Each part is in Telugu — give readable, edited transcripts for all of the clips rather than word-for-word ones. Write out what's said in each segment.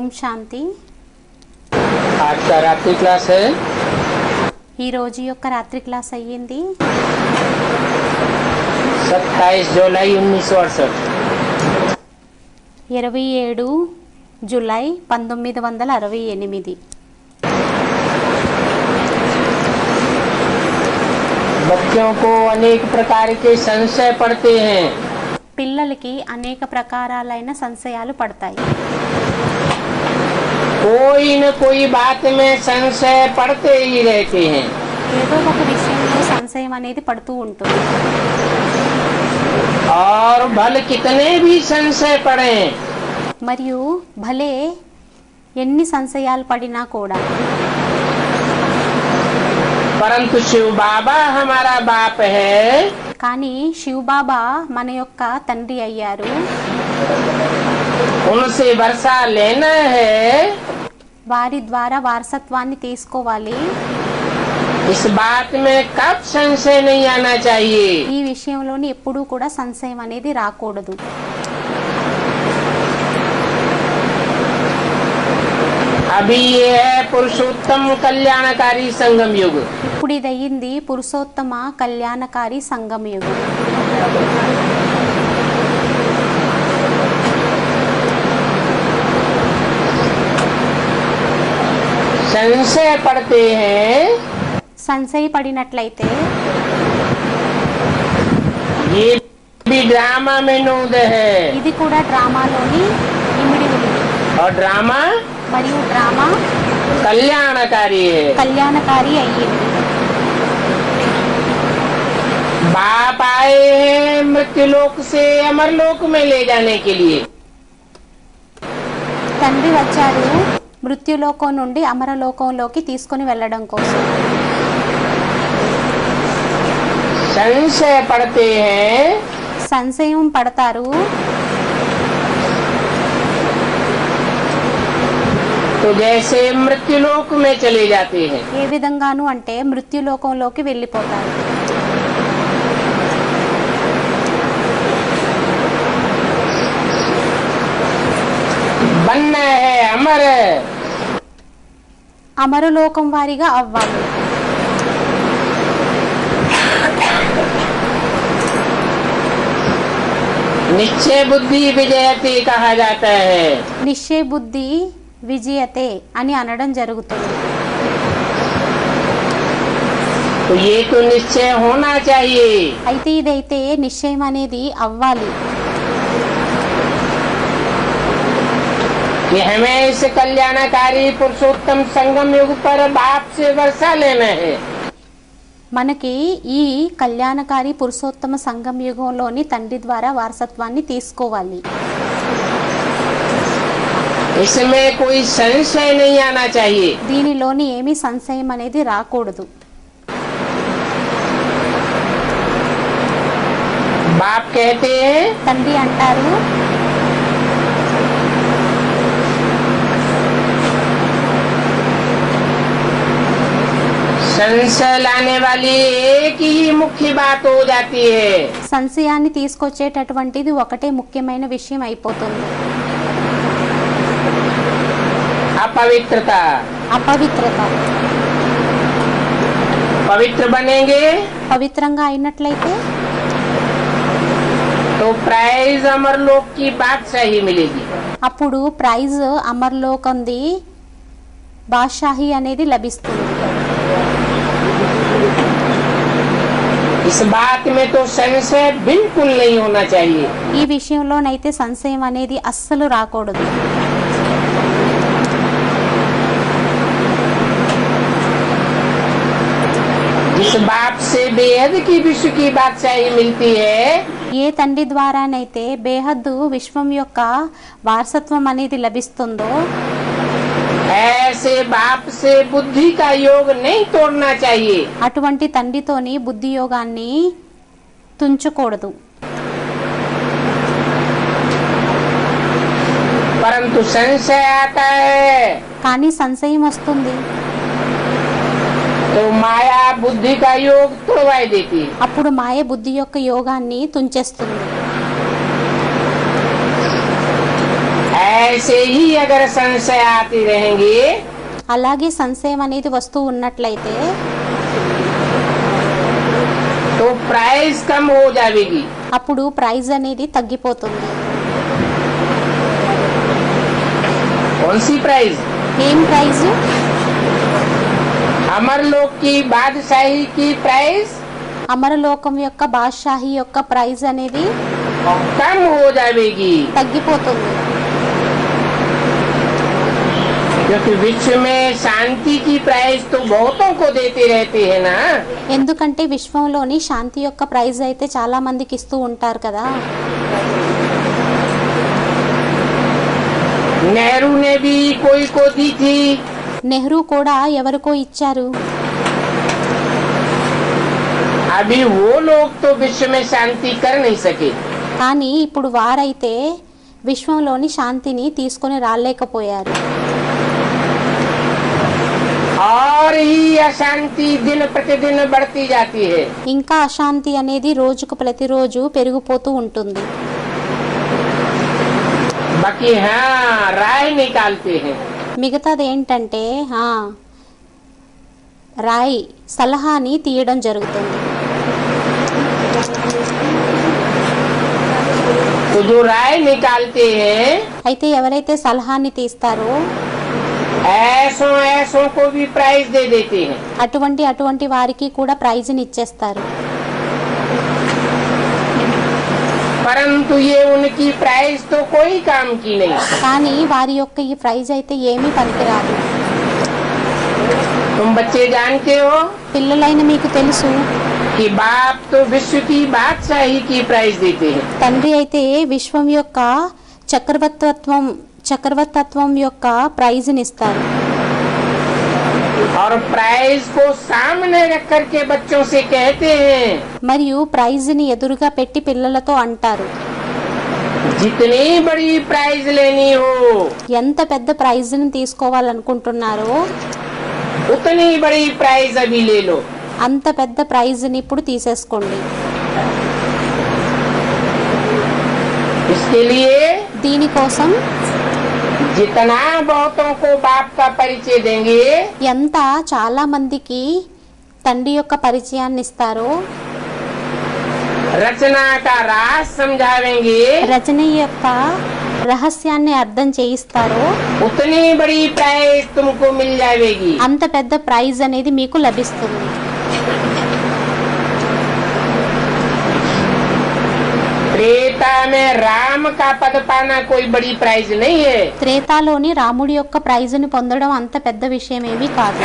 ఓం శాంతి. आज का रात्रि क्लास है ఈ రోజు యొక్క రాత్రి క్లాస్ అయ్యింది 27 जुलाई 1968। 27 జూలై 1968. बच्चों को अनेक प्रकार के संशय पड़ते हैं। పిల్లలకి అనేక ప్రకారాలైన సంశయాలు పడతాయి. कोई न कोई बात में संशय पड़ते ही रहते हैं। ఏదో ఒక విషయంలో సంశయం అనేది పడుతూ ఉంటుంది. और भले कितने भी संशय पड़े, మరియు భలే ఎన్ని సంశయాలు పడినా కూడా परंतु शिव बाबा हमारा बाप है। కానీ శివబాబా మన యొక్క తండ్రి అయ్యారు. उनसे वर्षा लेना है। వారి ద్వారా వారసత్వాన్ని తీసుకోవాలి. इस बात में कब संशय नहीं आना चाहिए। ఈ విషయంలోని ఎప్పుడూ కూడా సంశయం అనేది రాకూడదు. अभी ये है पुरुषोत्तम कल्याणकारी संगम युग। ఇప్పుడు ఇది అయ్యింది పురుషోత్తమ కళ్యాణకారి సంగమ యుగం. संशय पड़ते हैं, సంశయ పడినట్లయితే ये भी ड्रामा में नूद है। ఇది కూడా డ్రామాలోని ఇమిడి ఉంది. और ड्रामा మరియు డ్రామా कल्याणकारी है। కళ్యాణకారి అయ్యింది. बाप आए हैं मृत्युलोक से अमरलोक में ले जाने के लिए। తండ్రి వచ్చారు మృత్యులోకం నుండి అమరలోకంలోకి తీసుకొని వెళ్ళడం కోసం. संशय पड़ते हैं, సంశయం పడతారు. तो जैसे मृत्युलोक में चले जाते हैं। ఏ విధంగాను అంటే మృత్యులోకంలోకి వెళ్ళిపోతారు. बनना है अमर, అమరలోకం వారిగా అవ్వాలి. निश्चय बुद्धि विजयते कहा जाता है। నిశ్చయ బుద్ధి విజయతే అని అనడం జరుగుతుంది. तो ये तो निश्चय होना चाहिए। అయితే ఇదైతే నిశ్చయం అనేది అవ్వాలి. कि हमें इस कल्याणकारी पुरुषोत्तम संगम युग पर बाप से वर्षा लेना है। మనకి ఈ కళ్యాణకారి పురుషోత్తమ సంగమ యుగంలోని తండ్రి ద్వారా వారసత్వాన్ని తీసుకోవాలి. इसमें कोई संशय नहीं आना चाहिए। దీనిలోని ఏమీ సంశయం అనేది రాకూడదు. बाप कहते हैं తండ్రి అంటారు संशय लाने वाली एक ही मुख्य बात हो जाती है। సంశయాన్ని తీసుకొచ్చేటటువంటిది ఒకటే ముఖ్యమైన విషయం అయిపోతుంది. अपवित्रता। అపవిత్రత. पवित्र बनेंगे పవిత్రంగా అయినట్లయితే तो प्राइज अमरलोक की बादशाही मिलेगी। అప్పుడు ప్రైజ్ అమర్లోకంది బాద్షాహి అనేది లభిస్తుంది. इस बात में तो संशय बिल्कुल नहीं होना चाहिए। ఈ విషయంలోనైతే సంశయం అనేది అస్సలు రాకూడదు. जिस बाप से बेहद की विश्व की बादशाही मिलती है, ఏ తండ్రి ద్వారానైతే బేహద్దు విశ్వం యొక్క వారసత్వం అనేది లభిస్తుందో ऐसे बाप से बुद्धि का योग नहीं तोड़ना चाहिए। అటువంటి తండ్రితోని బుద్ధి యోగాన్ని తుంచకూడదు. परंतु संशय आता है కానీ సంశయం వస్తుంది. तो माया बुद्धि का योग तोड़वा देती है। అప్పుడు మాయ బుద్ధి యొక్క యోగాన్ని తుంచేస్తుంది. ऐसे ही अगर संशय आते रहेंगे అలాగే సంశయం అనేది వస్తూ ఉన్నట్లయితే तो प्राइस कम हो जाएगी। అప్పుడు ప్రైజ్ అనేది తగ్గిపోతుంది. कौन सी प्राइस? ఏం ప్రైజ్? अमरलोक की बादशाही की प्राइस అమరలోకం యొక్క బాద్షాహి యొక్క ప్రైజ్ అనేది कम हो जाएगी, తగ్గిపోతుంది. क्योंकि विश्व में शांति की प्राइस तो बहुतों को देते रहते हैं ना। ఎందుకంటే విశ్వంలోని శాంతి యొక్క ప్రైజ్ అయితే చాలా మందికి ఇస్తూ ఉంటారు కదా. नेहरू ने भी कोई को दी थी, నెహ్రూ కూడా ఎవరికో ఇచ్చారు. अभी वो लोग तो विश्व में शांति कर नहीं सके। కానీ ఇప్పుడు వారైతే విశ్వంలోని శాంతిని తీసుకొని రాలేకపోయారు. और ही अशांति दिन प्रतिदिन बढ़ती जाती है। ఇంకా అశాంతి అనేది రోజుకు ప్రతిరోజు పెరిగిపోతూ ఉంటుంది. बाकी हाँ राय निकालते हैं। మిగతాది ఏంటంటే రాయ్ సలహాని తీయడం జరుగుతుంది. तो जो राय निकालते हैं అయితే ఎవరైతే సలహాని తీస్తారో ऐसों को भी प्राइज दे देते हैं। అటువంటి వారికి కూడా ప్రైజ్ని ఇచ్చేస్తారు. परंतु ये उनकी प्राइज तो कोई काम की नहीं। కానీ వారి యొక్క ఈ ప్రైజ్ అయితే ఏమీ పనికిరాదు. तुम बच्चे जानते हो పిల్లలైన మీకు తెలుసు कि बाप तो विश्व की बादशाही की प्राइज देते हैं। తండ్రి అయితే విశ్వం యొక్క చక్రవర్తత్వం యొక్క ప్రైజ్ని ఇస్తారు. और प्राइज को सामने रख करके बच्चों से कहते हैं మరియు ప్రైజ్ని ఎదురుగా పెట్టి పిల్లలతో అంటారు, जितनी बड़ी प्राइज लेनी हो ఎంత పెద్ద ప్రైజ్ని తీసుకోవాలనుకుంటున్నారో उतनी बड़ी प्राइज अभी ले लो। అంత పెద్ద ప్రైజ్ని ఇప్పుడు తీసేసుకోండి. इसके लिए దీనికోసం जितना बहुतों को बाप का परिचय देंगे ఎంత చాలా మందికి తండ్రి యొక్క పరిచయాన్ని ఇస్తారో, रचना का राज समझावेंगे రచన యొక్క రహస్యాన్ని అర్థం చేయిస్తారో उतनी बड़ी प्राइज तुमको मिल जाएगी। అంత పెద్ద ప్రైజ్ అనేది మీకు లభిస్తుంది. त्रेता में राम का पद पाना कोई बड़ी प्राइज नहीं है। త్రేతాలోని రాముడి యొక్క ప్రైజ్ని పొందడం అంత పెద్ద విషయం ఏమీ కాదు.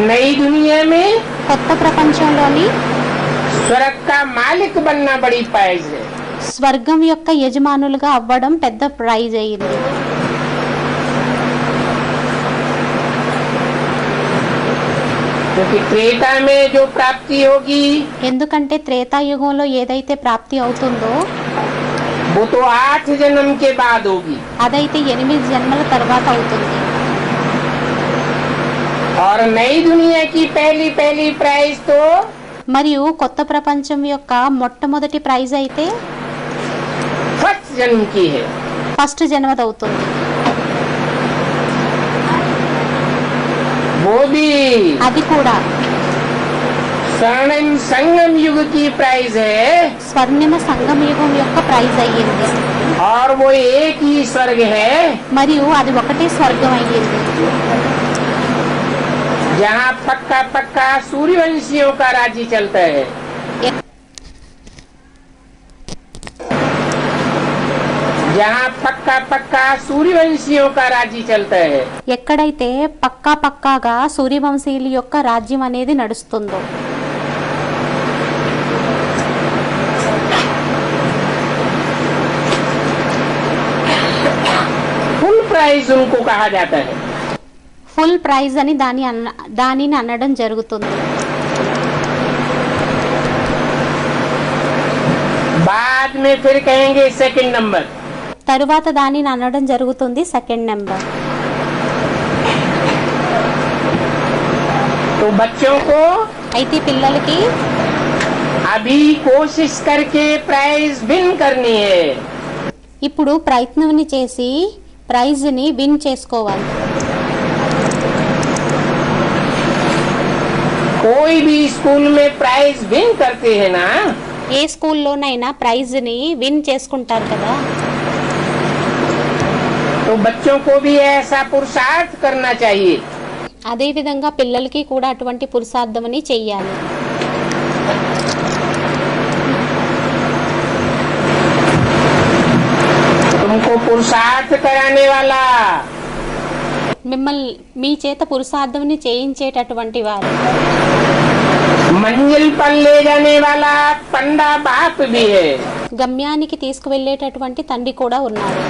नई दुनिया में కొత్త ప్రపంచంలోని स्वर्ग का मालिक बनना बड़ी प्राइज है। స్వర్గం యొక్క యజమానులుగా అవ్వడం పెద్ద ప్రైజ్ అయ్యింది. क्योंकि त्रेता में जो प्राप्ति होगी ఎందుకంటే త్రేతాయుగంలో ఏదైతే ప్రాప్తి అవుతుందో वो तो 8 जन्म के बाद होगी। అదైతే 8 జన్మల తర్వాత అవుతుంది. और नई दुनिया की पहली प्राइज तो మరియు కొత్త ప్రపంచం యొక్క మొట్టమొదటి ప్రైజ్ అయితే फर्स्ट जन्म की है। ఫస్ట్ జన్మదవుతుంది. वो भी అది కూడా स्वर्णिम संगम युग की प्राइज है। స్వర్ణిమ సంగమ యుగం యొక్క ప్రైజ్ అయ్యింది. और वो एक ही स्वर्ग है మరియు అది ఒకటే స్వర్గం అయ్యింది, जहाँ पक्का सूर्यवंशियों का राज्य चलता है। जहाँ पक्का सूर्यवंशियों का राज्य चलता है। ఎక్కడైతే పక్కాగా సూర్యవంశీయుల యొక్క రాజ్యం అనేది నడుస్తుందో फुल प्राइज उनको कहा जाता है। ఫుల్ ప్రైజ్ అని దానిని అనడం జరుగుతుంది. बाद में फिर कहेंगे सेकंड नंबर। తరువాత దానిని అనడం జరుగుతుంది సెకండ్ నెంబర్. तो बच्चों को అయితే పిల్లలకి अभी कोशिश करके प्राइज विन करनी है। ఇప్పుడు ప్రయత్నం చేసి ప్రైజ్ని విన్ చేసుకోవాలి. कोई भी स्कूल में प्राइज विन करते हैं ना, ఏ స్కూల్లోనైనా ప్రైజ్ని విన్ చేసుకుంటారు కదా, तो बच्चों को भी ऐसा पुरुषार्थ करना चाहिए। అదే విధంగా పిల్లలకి కూడా అటువంటి పురుషార్థమని చెయ్యాలి. तुमको पुरुषार्थ कराने वाला, మిమ్మల్ని మీ చేత పురుషార్థమని చేయించేటటువంటి వారు, मंजिल पर ले जाने वाला पंडा बाप भी है। గమ్యానికి తీసుకువెళ్ళేటటువంటి తండ్రి కూడా ఉన్నారు.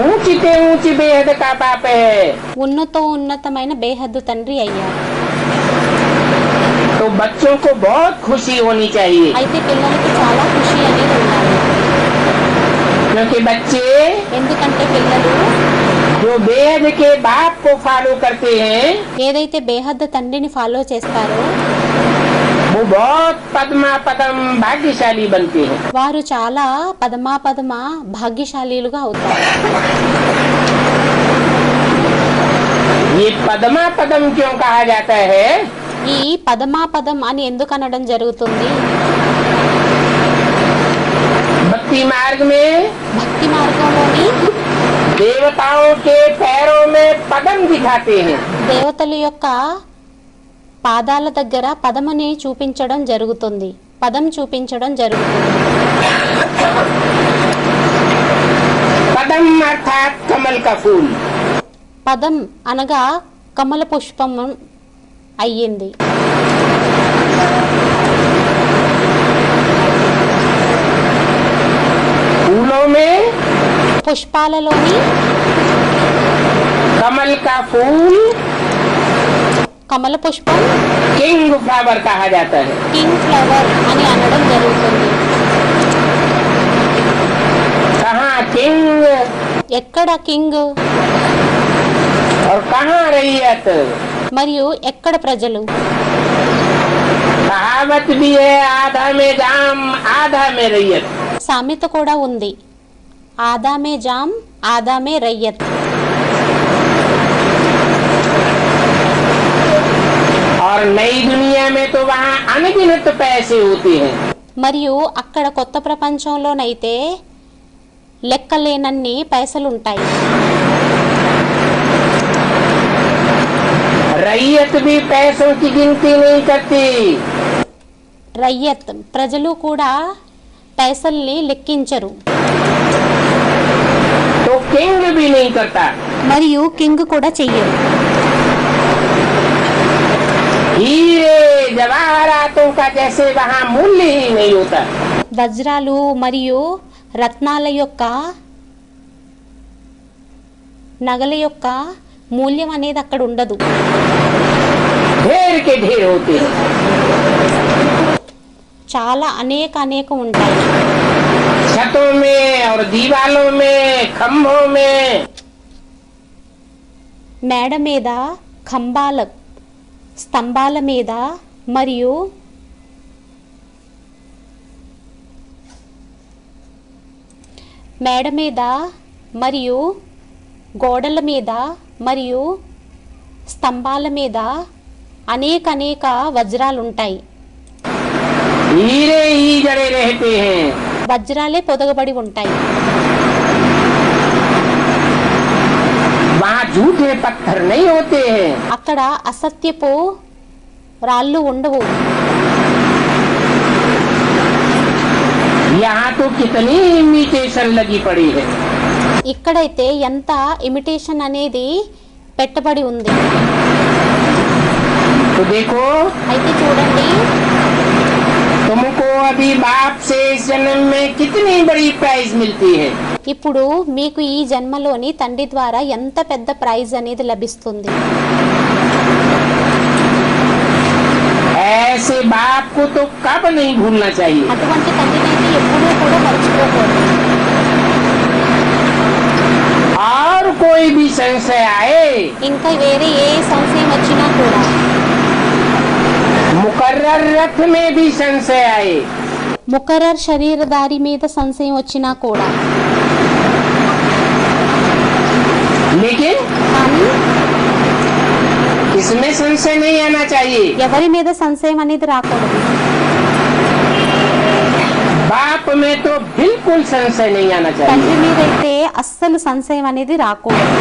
ऊंची से ऊंची बेहद का बाप है। ఉన్నతమైన బేహద్దు తండ్రి అయ్యారు. तो बच्चों को बहुत खुशी होनी चाहिए, అయితే పిల్లలకి చాలా ఖుషి అనేది ఉండాలి. क्योंकि बच्चे ఎందుకంటే పిల్లలు जो बेहद के बाप को फॉलो करते हैं ఏదైతే బేహద్దు తండ్రిని ఫాలో చేస్తారో वो बहुत पद्मा पदम भाग्यशाली बनते हैं। వారు చాలా పదమ భాగ్యశాలీలుగా అవుతారు. ये पद्मा पदम क्यों कहा जाता है? ఈ పదం అని ఎందుకు అనడం జరుగుతుంది? भक्ति मार्ग में భక్తి మార్గంలోని देवताओं के पैरों में पदम दिखाते हैं। దేవతల యొక్క పాదాల దగ్గర పదముని చూపించడం జరుగుతుంది, పదం చూపించడం జరుగుతుంది. पदम अर्थात कमल का फूल। పదం అనగా కమల పుష్పం అయ్యింది. फूलों में పుష్పాలలోని कमल का फूल కమల పుష్పం किंग फ्लावर कहा जाता है। కింగ్ ఫ్లవర్ అని అనడం జరుగుతుంది. कहाँ किंग ఎక్కడ కింగ్ और कहाँ रैयत? మరియు ఎక్కడ ప్రజలు? कहावत भी है, आधा में जाम आधा में रैयत। సామెత కూడా ఉంది, ఆదామే జామ్ ఆదామే రయ్యత్. और नई दुनिया में तो वहाँ अनगिनत पैसे होते हैं। మరియు అక్కడ కొత్త ప్రపంచంలోనైతే లెక్కలేనన్ని పైసలుంటాయి. रैयत भी पैसों की गिनती नहीं करती। రయ్యత్ ప్రజలు కూడా పైసల్ని లెక్కించరు. तो किंग भी नहीं करता। మరియు కింగ్ కూడా చెయ్యరు. हीरे जवाहरातों का जैसे वहाँ मूल्य ही नहीं होता। వజ్రాలు మరియు రత్నాల యొక్క నగల యొక్క మూల్యం అనేది అక్కడ ఉండదు. ढेर के ढेर होते हैं। చాలా అనేక ఉంటాయి. छतों में और दीवालों में, खम्भों में, మేడ మీద, స్తంభాల మీద మరియు మేడ మీద మరియు గోడల మీద మరియు స్తంభాల మీద అనేక వజ్రాలు ఉంటాయి. हीरे ही जड़े रहते हैं। వజ్రాలే పొదగబడి ఉంటాయి. वहाँ झूठे पत्थर नहीं होते हैं। అక్కడ అసత్యపు రాళ్ళు ఉండవు. यहाँ तो कितनी इमिटेशन लगी पड़ी है। ఇక్కడైతే ఎంత ఇమిటేషన్ అనేది పెట్టబడి ఉంది. तो देखो, అయితే చూడండి, तुमको अभी बाप से इस जन्म में कितनी बड़ी प्राइज मिलती है। ఇప్పుడు మీకు ఈ జన్మలోని తండ్రి ద్వారా ఎంత పెద్ద ప్రైజ్ అనేది లభిస్తుంది. ऐसे बाप को तो कब नहीं भूलना चाहिए। అటువంటి తండ్రిని అయితే ఎప్పుడూ కూడా మర్చిపోకూడదు. और कोई भी संशय आए ఇంకా వేరే ఏ సంశయం వచ్చినా కూడా मुकर्रर रथ में भी संशय आए, ముకర్రర్ శరీరధారి మీద సంశయం వచ్చినా కూడా, लेकिन కానీ इसमें संशय नहीं आना चाहिए। ఎవరి మీద సంశయం అనేది రాకూడదు. बाप में तो बिल्कुल संशय नहीं आना चाहिए। తండ్రి మీద అయితే అస్సలు సంశయం అనేది రాకూడదు.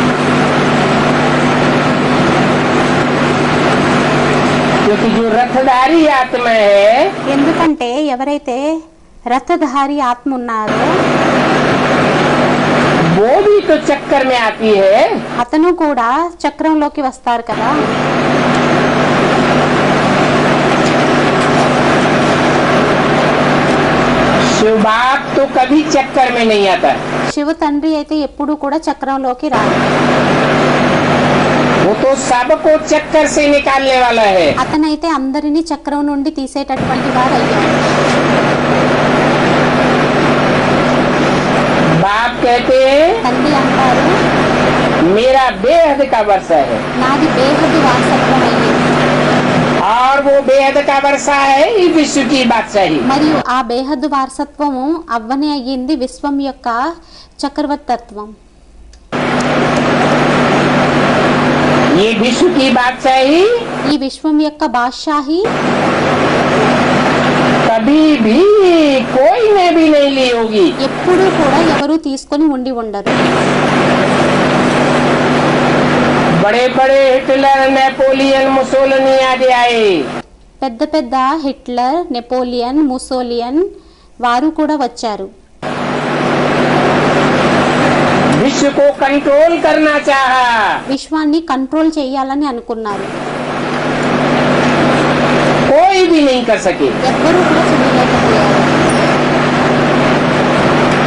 क्योंकि जो रथधारी आत्मा है ఎందుకంటే ఎవరైతే రథధారి ఆత్మ ఉన్నారో वो भी तो चक्कर में आती है। అతను కూడా చక్రంలోకి వస్తారు కదా. शिव बाप तो कभी चक्कर में नहीं आता। శివ తండ్రి అయితే ఎప్పుడూ కూడా చక్రంలోకి రాడు. वो तो सबको चक्कर से निकालने वाला है। అతనైతే అందరినీ చక్రం నుండి తీసేటటువంటి వారు అయ్యారు. बाप कहते हैं తండ్రి అంటారు, मेरा बेहद का वर्षा है, నాది బేహద్దు వారసత్వం అయ్యింది. और वो बेहद का वर्षा है इस विश्व की बादशाही। మరియు ఆ బేహద్దు వారసత్వము అవ్వనే అయ్యింది విశ్వం యొక్క చక్రవర్తత్వం. ये विश्व की बादशाही ఈ విశ్వం యొక్క బాద్షాహి कभी भी कोई ने भी नहीं ली होगी। ఎప్పుడూ కూడా ఎవరు తీసుకొని ఉండి ఉండరు. बड़े बड़े हिटलर, नेपोलियन, मुसोलिनी आदि आए, పెద్ద పెద్ద హిట్లర్, నెపోలియన్, ముసోలియన్ వారు కూడా వచ్చారు. विश्व को कंट्रोल करना चाहा, విశ్వాన్ని కంట్రోల్ చేయాలని అనుకున్నారు. कोई भी नहीं कर सके। ఎవ్వరూ కూడా చేయలేకపోయారు.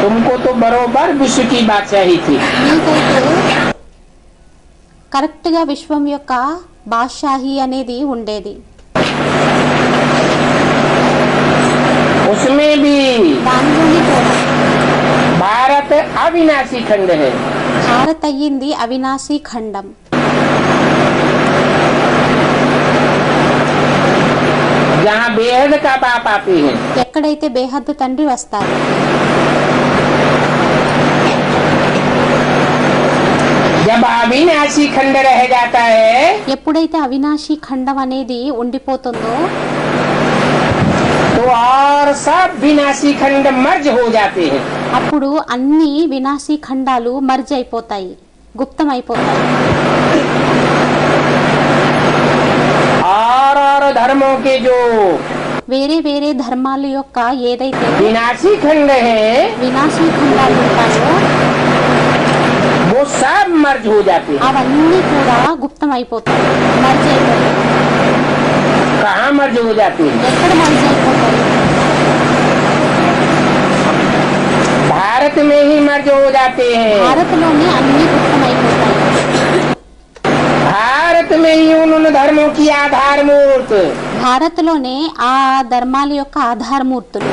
तुमको तो बरोबर विश्व की बादशाही थी। మీకైతే కరెక్ట్ గా విశ్వం యొక్క బాద్షాహి అనేది ఉండేది. उसमें भी దానిలోని కూడా भारत अविनाशी खंड है। భారత్ అయ్యింది అవినాశీ ఖండం. जहाँ बेहद का बाप आते हैं। ఎక్కడైతే బేహద్దు తండ్రి వస్తారు, जब अविनाशी खंड रह जाता है ఎప్పుడైతే అవినాశీ ఖండం అనేది ఉండిపోతుందో तो और सब विनाशी खंड मर्ज हो जाते हैं। అప్పుడు అన్ని వినాశీ ఖండాలు మర్జ్ అయిపోతాయి, గుప్తం అయిపోతాయి. और धर्मों के जो వేరే వేరే ధర్మాల యొక్క ఏదైతే विनाशी खंड है వినాశీ ఖండాలు ఉంటాయో वो सब मर्ज हो जाते हैं। అవన్నీ కూడా గుప్తం అయిపోతాయి, మర్జ్ అయిపోతాయి. कहाँ मर्ज हो जाते हैं? ఎక్కడ మర్జ్ అయిపోతాయి? भारत में ही मर्ज हो जाते हैं। భారత్లోనే అన్ని గుప్తం అయిపోతాయి. भारत में ही उन धर्मों की आधार मूर्त భారత్లోనే ఆ ధర్మాల యొక్క ఆధారమూర్తులు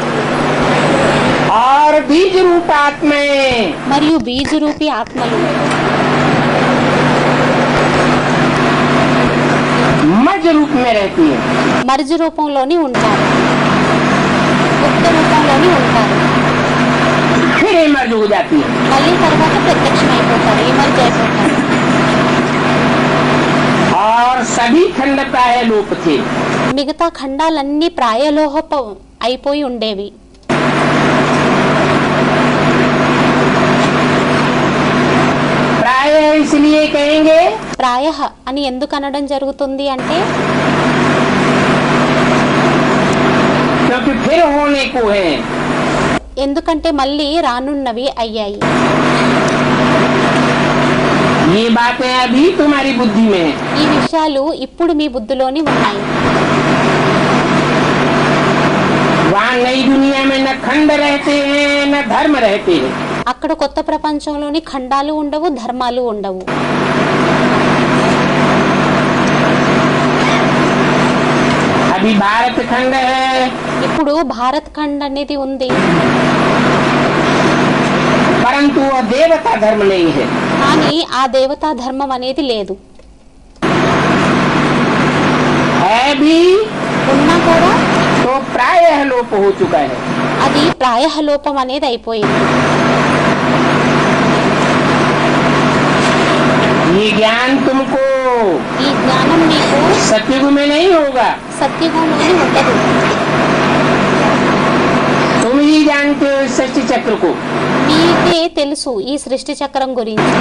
और बीज रूप आत्माएं మరియు బీజరూపి ఆత్మలు मर्ज रूप में रहती हैं। మర్జ్ రూపంలోని ఉంటారు, గుప్త రూపంలోని ఉంటారు. फिर ये मर्ज हो जाती है। మళ్ళీ తర్వాత ప్రత్యక్షం అయిపోతారు, ఎమర్జ్ అయిపోతారు. और सभी खंड प्राय लोप थे। మిగతా ఖండాలన్నీ ప్రాయలోహపం అయిపోయి ఉండేవి. प्राय इसलिए कहेंगे ప్రాయః అని ఎందుకు అనడం జరుగుతుంది అంటే क्योंकि फिर होने को है। ఎందుకంటే మళ్ళీ రానున్నవి అయ్యాయి. ये बातें अभी तुम्हारी बुद्धि में है। ఈ విషయాలు ఇప్పుడు మీ బుద్ధిలోని ఉన్నాయి. वहाँ नई दुनिया में न खंड रहते हैं न धर्म रहते हैं। అక్కడ కొత్త ప్రపంచంలోని ఖండాలు ఉండవు, ధర్మాలు ఉండవు. अभी भारत खंड है, ఇప్పుడు భారత్ ఖండ్ అనేది ఉంది, परंतु वह देवता धर्म नहीं है। కానీ ఆ దేవతా ధర్మం అనేది లేదు. है भी ఉన్నా కూడా तो प्रायः लोप हो चुका है। అది ప్రాయలోపం అనేది అయిపోయింది. ये ज्ञान तुमको ఈ జ్ఞానం మీకు सतयुग में नहीं होगा। సత్యుగంలోనే ఉండదు. तुम ही जानते हो इस सृष्टि चक्र को। మీకే తెలుసు ఈ సృష్టి చక్రం గురించి.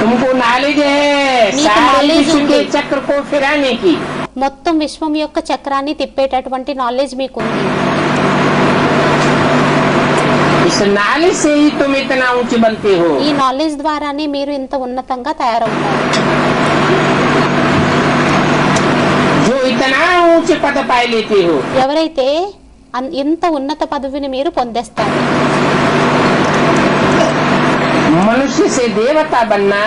तुमको नॉलेज है नीक सारे knowledge विश्व के ఉంది. चक्र को फिराने की। మొత్తం విశ్వం యొక్క చక్రాన్ని తిప్పేటటువంటి నాలెడ్జ్ మీకుంది. इस नॉलेज से ही तुम इतना ऊंचे बनते हो। ఈ నాలెడ్జ్ ద్వారానే మీరు ఇంత ఉన్నతంగా తయారవుతారు. जो इतना ऊंचे पद पाए लेते हो। ఎవరైతే ఇంత ఉన్నత పదవిని మీరు పొందేస్తారు. मनुष्य से देवता बनना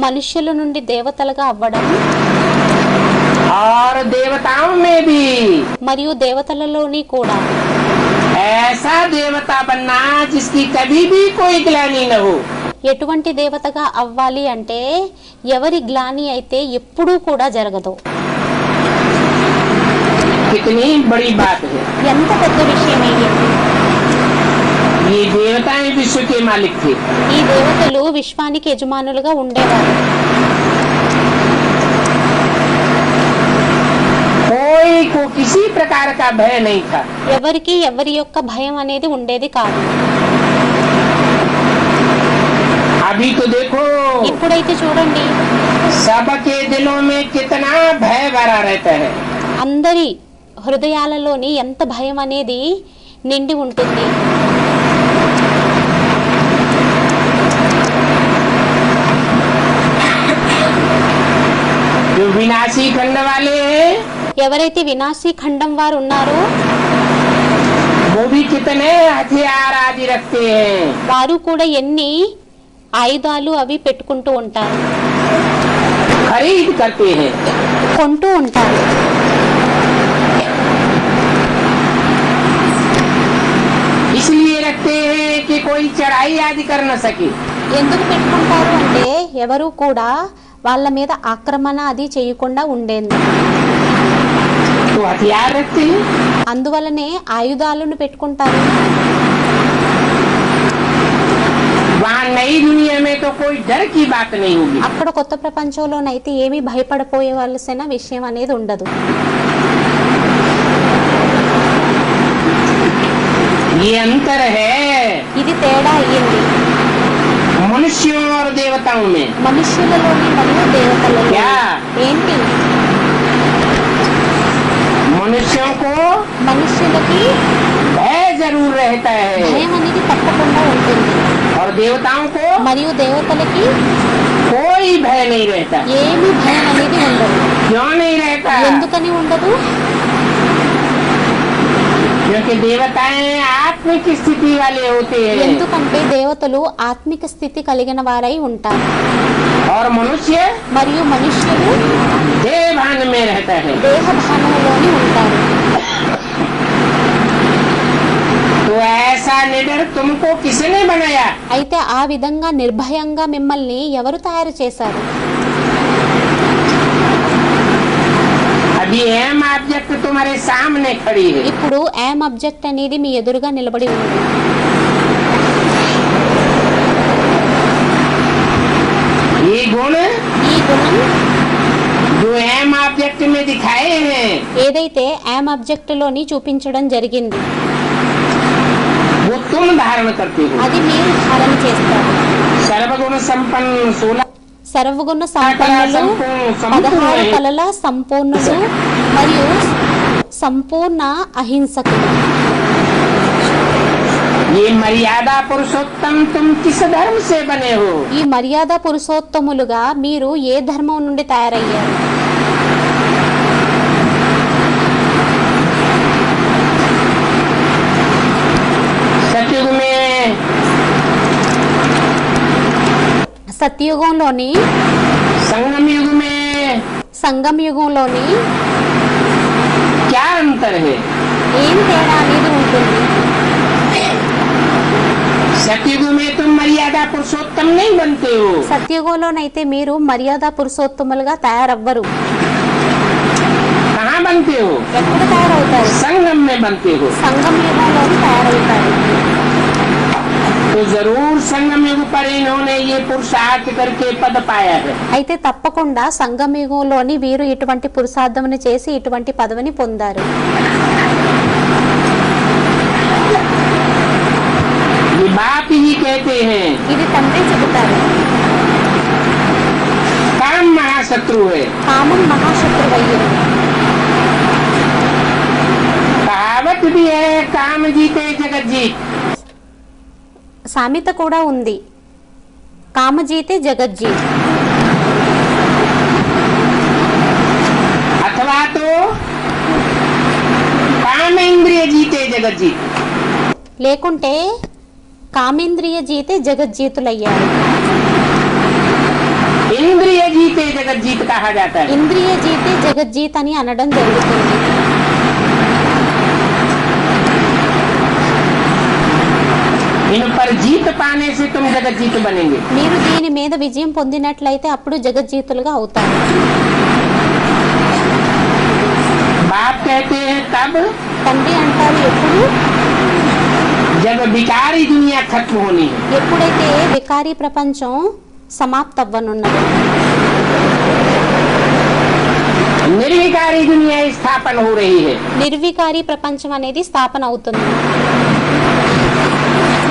మనుష్యుల నుండి దేవతలుగా అవ్వడం और देवताओं में भी మరియు దేవతలలోని కూడా ऐसा देवता बनना जिसकी कभी भी कोई ग्लानि न हो। ఎటువంటి దేవతగా అవ్వాలి అంటే ఎవరి గ్లాని అయితే ఎప్పుడూ కూడా జరగదు. कितनी बड़ी बात है। ఎంత పెద్ద విషయం అయ్యింది. ये देवताएं विश्व के मालिक थे। ఈ దేవతలు విశ్వానికి యజమానులుగా ఉండేవారు. कोई को किसी प्रकार का भय नहीं था। ఎవరికి ఎవరి యొక్క భయం అనేది ఉండేది కాదు. अभी तो देखो ఇప్పుడైతే చూడండి, सबके दिलों में कितना भय भरा रहता है। అందరి హృదయాలలోని ఎంత భయం అనేది నిండి ఉంటుంది. जो विनाशी खंड वाले हैं ఎవరైతే వినాశీ ఖండం వారు ఉన్నారో वो भी कितने हथियार आदि रखते हैं। వారు కూడా ఎన్ని ఆయుధాలు అవి పెట్టుకుంటూ ఉంటారు, खरीद करते हैं। కొంటూ ఉంటారు. इसलिए रखते हैं कि कोई चढ़ाई आदि कर न सके। ఎందుకు పెట్టుకుంటారు అంటే ఎవరు కూడా వాళ్ళ మీద ఆక్రమణ అది చేయకుండా ఉండేది. तो हथियार रखते हैं। అందువలనే ఆయుధాలను పెట్టుకుంటారు. वहाँ नई दुनिया में तो कोई डर की बात नहीं होगी। అక్కడ కొత్త ప్రపంచంలోనైతే ఏమీ భయపడిపోయేవలసిన విషయం అనేది ఉండదు. ये अंतर है ఇది తేడా అయ్యింది मनुष्यों और देवताओं में। మనుష్యులలోని మరియు దేవతలలో. क्या? ఏంటి? मनुष्यों को మనుష్యులకి भय जरूर रहता है భయం అనేది తప్పకుండా ఉంటుంది. और देवताओं को మరియు దేవతలకి कोई भय नहीं रहता। ఏమీ భయం అనేది ఉండదు. क्यों नहीं रहता? ఎందుకని ఉండదు? क्योंकि देवताएं आत्मिक स्थिति वाले होते हैं ఎందుకంటే దేవతలు ఆత్మిక స్థితి కలిగిన వారై ఉంటారు. और मनुष्य మరియు మనుష్యులు देह भान में रहता है। దేహ భావనలోని ఉంటారు. तो ऐसा निडर तुमको किसने बनाया? అయితే ఆ విధంగా నిర్భయంగా మిమ్మల్ని ఎవరు తయారు చేశారు? अभी एम ऑब्जेक्ट तुम्हारे सामने खड़ी है। ఇప్పుడు యామ్ అబ్జెక్ట్ అనేది మీ ఎదురుగా నిలబడి ఉంది. ये गुण ఈ గుణం जो एम ऑब्जेक्ट में दिखाए हैं ఏదైతే యామ్ అబ్జెక్ట్ లోని చూపించడం జరిగింది वो तुम धारण करते हो। అది మీరు ధారణ చేస్తారు. सर्वगुण संपन्न 16 సర్వగుణ సంపన్నులు, 16 కళల సంపూర్ణులు మరియు సంపూర్ణ అహింసకులు. ये मर्यादा पुरुषोत्तम तुम किस धर्म से बने हो? ఈ మర్యాద పురుషోత్తములుగా మీరు ఏ ధర్మం నుండి తయారయ్యారు? सतयुग में సత్యుగంలోని, संगम युग में సంగం యుగంలోని क्या अंतर है? ఏం తేడా అనేది ఉంటుంది? सतयुग में तुम मर्यादा पुरुषोत्तम नहीं बनते हो। సత్యుగంలోనైతే మీరు మర్యాద పురుషోత్తములుగా తయారవ్వరు. बनते हो? ఎప్పుడు తయారవుతారు? संगम में बनते हो। సంగం యుగంలోని తయారవుతారు. तो जरूर संगम युग पर इन्होंने ये पुरुषार्थ करके पद पाया है। అయితే తప్పకుండా సంగం యుగంలోని వీరు ఇటువంటి పురుషార్థమును చేసి ఇటువంటి పదవిని పొందారు. ये बाप ही कहते हैं ఇది తండ్రి చెబుతారు. काम महाशत्रु है। కామం మహాశత్రువయ్యును. कहावत भी है, काम जीते जगत जीत। సామెత కూడా ఉంది, కామజీతే జగజ్జీత్. अथवा तो काम इंद्रिय जीते जगत जीत। లేకుంటే కామేంద్రియ జీతే జగజ్జీతులయ్యారు. इंद्रिय जीते जगत जीत कहा जाता है। ఇంద్రియ జీతే జగజ్జీత్ అని అనడం జరుగుతుంది. इन पर जीत पाने से तुम जगत जीत बनेंगे। మీరు దీని మీద విజయం పొందినట్లయితే అప్పుడు జగజ్జీతులుగా అవుతారు. बाप कहते हैं तब తండ్రి అంటారు ఎప్పుడు? जब विकारी दुनिया खत्म होनी है। ఎప్పుడైతే వికారీ ప్రపంచం సమాప్తవ్వనున్నదో, निर्विकारी दुनिया स्थापन हो रही है। నిర్వికారీ ప్రపంచం అనేది స్థాపన అవుతుంది.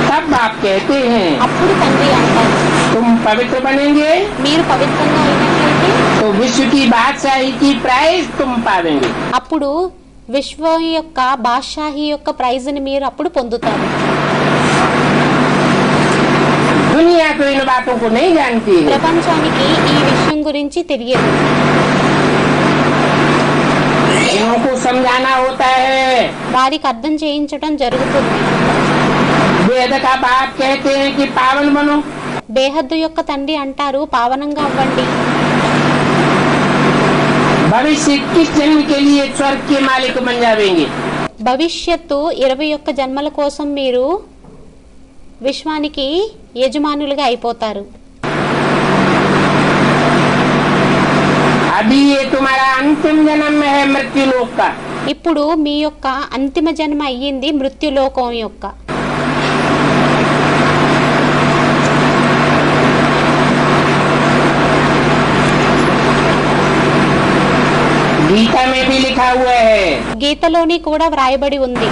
तब बाप कहते हैं అప్పుడు తండ్రి అంటారు तुम पवित्र बनेंगे మీరు పవిత్రంగా అయినట్లయితే तो विश्व की बादशाही की प्राइज तुम पावेंगे। అప్పుడు విశ్వం యొక్క బాద్షాహి యొక్క ప్రైజ్ ని మీరు అప్పుడు పొందుతారు. दुनिया तो इन बातों को नहीं जानती है। ప్రపంచానికి ఈ విషయం గురించి తెలియదు. इनको समझाना होता है। వారికి అర్థం చేయించడం జరుగుతుంది. वेद का बाप कहते हैं कि पावन बनो। బేహద్దు యొక్క తండ్రి అంటారు పావనంగా అవ్వండి. भविष्य 21 जन्म के लिए स्वर्ग के मालिक बन जाएंगे। భవిష్యత్తు 21 జన్మల కోసం మీరు విశ్వానికి యజమానులుగా అయిపోతారు. अभी ये तुम्हारा अंतिम जन्म है मृत्यु लोक का। ఇప్పుడు మీ యొక్క అంతిమ జన్మ అయ్యింది మృత్యులోకం యొక్క. गीता में भी लिखा हुआ है। గీతలోని కూడా వ్రాయబడి ఉంది.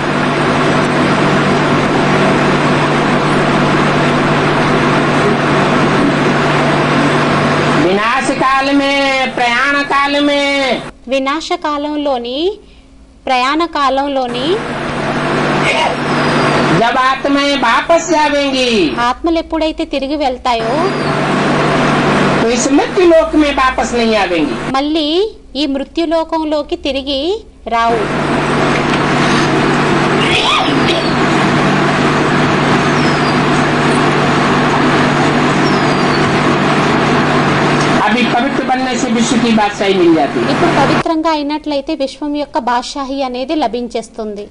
विनाश काल में प्रयाण काल में వినాశ కాలంలోని ప్రయాణ కాలంలోని जब आत्माएं वापस जावेंगी ఆత్మలు ఎప్పుడైతే తిరిగి వెళ్తాయో तो इस मृत्यु लोक में वापस नहीं आवेंगी। మళ్ళీ ఈ మృత్యులోకంలోకి తిరిగి రావు. अभी पवित्र बनने से विश्व की बादशाही मिल जाती है। ఇప్పుడు పవిత్రంగా అయినట్లయితే విశ్వం యొక్క బాద్షాహి అనేది లభించేస్తుంది.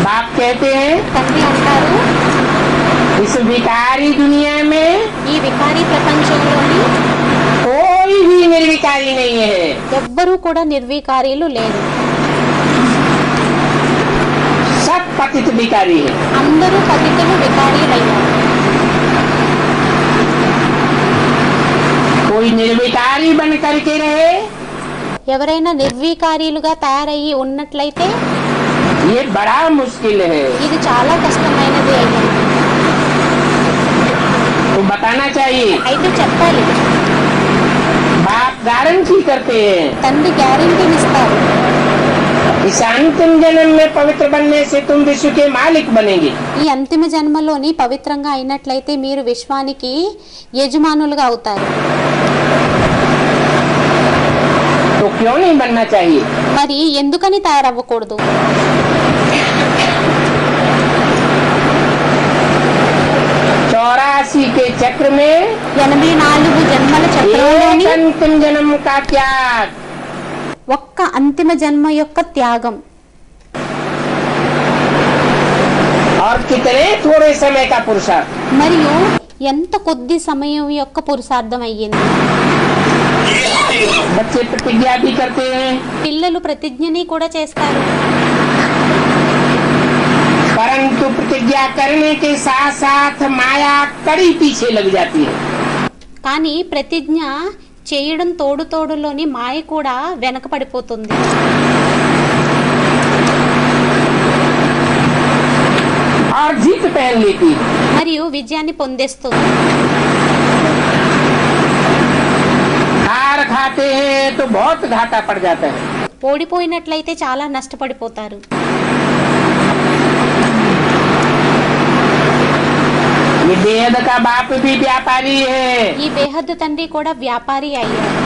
बाप कहते हैं తండ్రి అంటారు इस विकारी दुनिया में ఈ వికారీ ప్రపంచంలోని कोई भी निर्विकारी नहीं है। ఎవ్వరూ కూడా నిర్వికారీలు లేరు. सब पतित विकारी है। అందరూ పతితులు వికారీలయ్యారు. कोई निर्विकारी बन करके रहे ఎవరైనా నిర్వికారీలుగా తయారయ్యి ఉన్నట్లయితే ये बड़ा मुश्किल है। ఇది చాలా కష్టమైనది. तो बताना चाहिए। అయితే చెప్పాలి. बाप गारंटी करते हैं తండ్రి గ్యారెంటీని ఇస్తారు. इस अंतिम जन्म में पवित्र बनने से तुम विश्व के मालिक बनेंगे। ఈ అంతిమ జన్మలోని పవిత్రంగా అయినట్లయితే మీరు విశ్వానికి యజమానులుగా అవుతారు. तो क्यों नहीं बनना चाहिए? మరి ఎందుకని తయారవ్వకూడదు? 84 के चक्र में 84 జన్మల చక్రంలోని एक अंतिम जन्म का त्याग ఒక్క అంతిమ జన్మ యొక్క త్యాగం और कितने थोड़े समय का पुरुषार्थ। మరియు ఎంత కొద్ది సమయం యొక్క పురుషార్థం అయ్యింది. बच्चे प्रतिज्ञा भी करते हैं, పిల్లలు ప్రతిజ్ఞని కూడా చేస్తారు. परंतु प्रतिज्ञा करने के साथ साथ माया कड़ी पीछे लग जाती है. కానీ ప్రతిజ్ఞ చేయడం తోడు తోడులోని మాయ కూడా వెనక పడిపోతుంది. और जीत पहन लेती है. మరియు విజయాన్ని పొందేస్తుంది. हार खाते हैं तो बहुत घाटा पड़ जाता है. ఓడిపోయినట్లయితే చాలా నష్టపడిపోతారు. ये बेहद का बाप भी व्यापारी है. ఈ బేహద్దు తండ్రి కూడా వ్యాపారి అయ్యారు.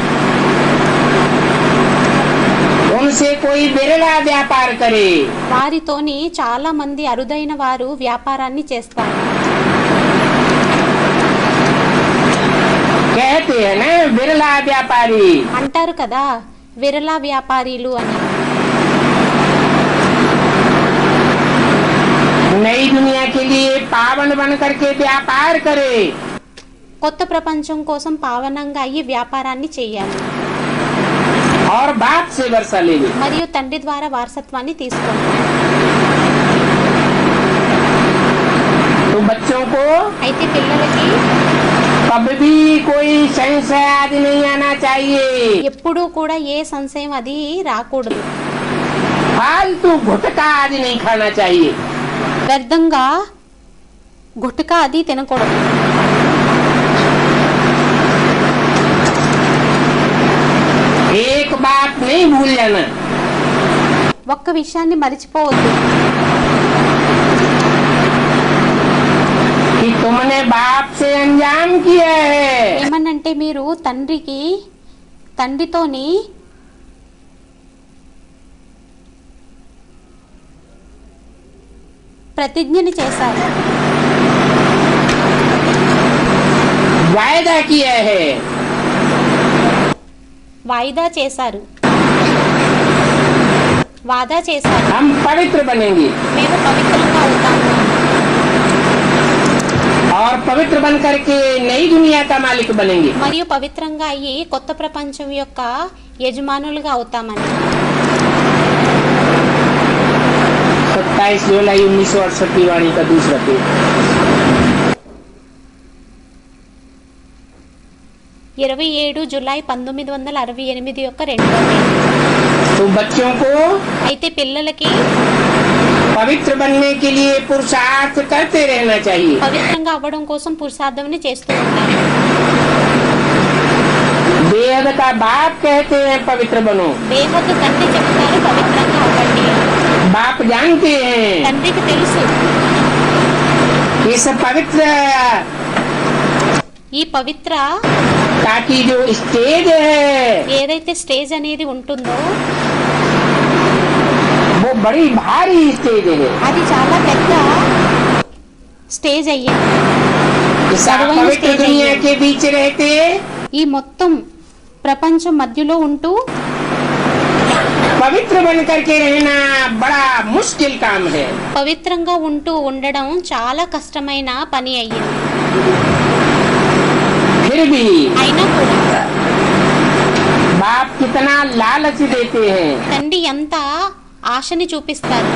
उनसे कोई बिरला व्यापार करे. వారితోని చాలా మంది అరుదైన వారు వ్యాపారాన్ని చేస్తారు. कहते हैं ना बिरला व्यापारी. అంటారు కదా విరలా వ్యాపారీలు అని. नई दुनिया के लिए पावन बन करके व्यापार करे. కొత్త ప్రపంచం కోసం పావనంగా అయ్యి వ్యాపారాన్ని చేయాలి. और बाप से वर्षा ले ले. మరియు తండ్రి ద్వారా వారసత్వాన్ని తీసుకోండి. तो बच्चों को అయితే పిల్లలకి कभी भी कोई संशय आदि नहीं आना चाहिए. ఎప్పుడూ కూడా ఏ సంశయం అది రాకూడదు. फालतू गुटखा आदि नहीं खाना चाहिए. వ్యర్థంగా గుట్కా అది తినకూడదు. एक बात नहीं भूल जाना. ఒక్క విషయాన్ని మరిచిపోవద్దు. कि तुमने बाप से अंजाम किया है. ఏమనంటే మీరు తండ్రితోని ప్రతిజ్ఞని చేశారు. वायदा किया है. వాయిదా చేశారు. వాదా చేశారు. हम पवित्र बनेंगे మేము పవిత్రంగా అవుతాము. और पवित्र बन करके नई दुनिया का मालिक बनेंगे. మరియు పవిత్రంగా అయ్యి కొత్త ప్రపంచం యొక్క యజమానులుగా అవుతామని. 27 जुलाई 1968 की वाणी का दूसरा पेज. 27 జూలై 1968 యొక్క రెండవ పేజీ. तो बच्चों को అయితే పిల్లలకి पवित्र बनने के लिए पुरुषार्थ करते रहना चाहिए. పవిత్రంగా అవ్వడం కోసం పురుషార్థమని చేస్తూ ఉండాలి. बेहद का बाप कहते हैं पवित्र बनो. బేహద్దు తండ్రి చెప్తారు పవిత్రంగా అవ్వండి. बाप जानते हैं తండ్రికి తెలుసు इस पवित्र ఈ పవిత్ర ताकि जो स्टेज है ఏదైతే స్టేజ్ అనేది ఉంటుందో वो बड़ी भारी स्टेज है. అది చాలా పెద్ద స్టేజ్ అయ్యింది. इस पवित्र दुनिया के बीच रहते ఈ మొత్తం ప్రపంచం మధ్యలో ఉంటూ पवित्र बन करके रहना बड़ा मुश्किल काम है. పవిత్రంగా ఉంటూ ఉండడం చాలా కష్టమైన పని అయ్యింది. फिर भी అయినా కూడా बाप कितना लालच देते हैं తండ్రి ఎంత ఆశని చూపిస్తారు.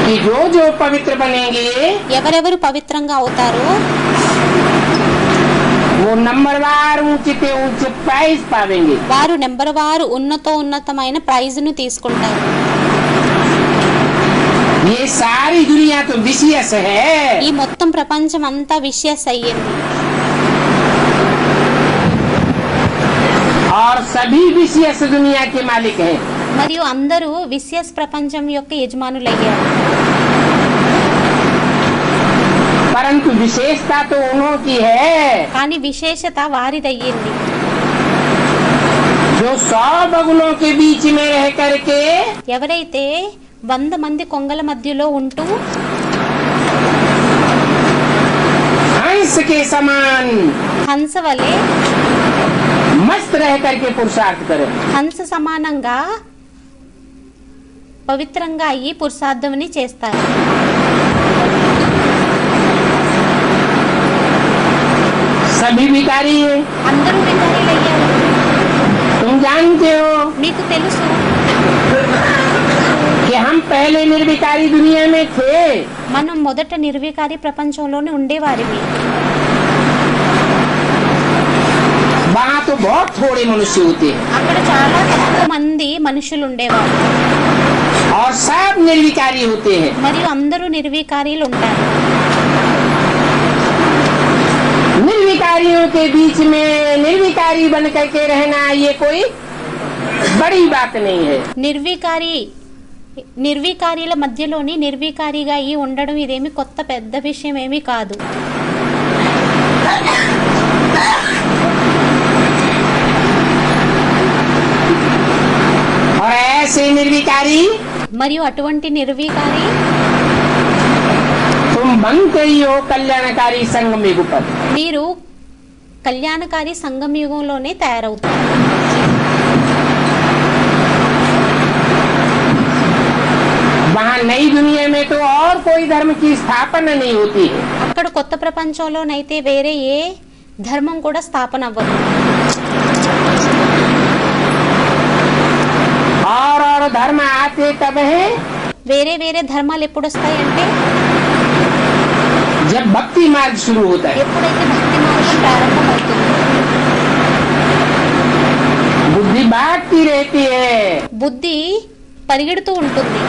कि जो पवित्र बनेंगे ఎవరెవరు పవిత్రంగా అవుతారో वो नंबरवार ऊंचे पे ऊंचे प्राइज पावेंगे. వారు నెంబర్ వారు ఉన్నతమైన ప్రైజ్ను తీసుకుంటారు. ये सारी दुनिया तो विशेष है. ఈ మొత్తం ప్రపంచం అంతా విషయస్ అయ్యింది. और सभी विशेष दुनिया के मालिक हैं. మరియు అందరూ విషయస్ ప్రపంచం యొక్క యజమానులయ్యారు. परंतु विशेषता तो उन्हों की है కానీ విశేషత వారిదయ్యింది. जो 100 बगुलों के बीच में रह करके ఎవరైతే 100 మంది కొంగల మధ్యలో ఉంటూ हंस के समान హంస వలె मस्त रह करके पुरुषार्थ करें. హంస సమానంగా పవిత్రంగా అయ్యి పురుషార్థమని చేస్తారు. सभी भिखारी हैं। అందరూ వికారీలయ్యారు. तुम जानते हो మీకు తెలుసు कि हम पहले निर्विकारी दुनिया में थे। మనం మొదట నిర్వికారి ప్రపంచంలోనే ఉండేవారివి. वहाँ तो बहुत थोड़े मनुष्य होते हैं అక్కడ చాలా తక్కువ మంది మనుషులు ఉండేవారు और सब निर्विकारी होते हैं। మరియు అందరూ నిర్వికారీలు ఉంటారు. निर्विकारियों के बीच में निर्विकारी बन करके रहना ये कोई बड़ी बात नहीं है। నిర్వికారీల మధ్యలోని నిర్వికారిగా అయి ఉండడం ఇదేమి కొత్త పెద్ద విషయం ఏమీ కాదు. और ऐसे निर्विकारी మరియు అటువంటి నిర్వికారి तुम बनते ही हो कल्याणकारी संगम युग पर। మీరు కళ్యాణకారి సంగమ యుగంలోనే తయారవుతారు. वहाँ नई दुनिया में तो और कोई धर्म की स्थापना नहीं होती है। అక్కడ కొత్త ప్రపంచంలోనైతే వేరే ఏ ధర్మం కూడా స్థాపన అవ్వదు. और धर्म आते तब है వేరే వేరే ధర్మాలు ఎప్పుడు వస్తాయంటే जब भक्ति मार्ग शुरू होता है। ఎప్పుడైతే భక్తి మార్గం ప్రారంభమవుతుందో बुद्धि भागती रहती है, బుద్ధి పరిగెడుతూ ఉంటుంది.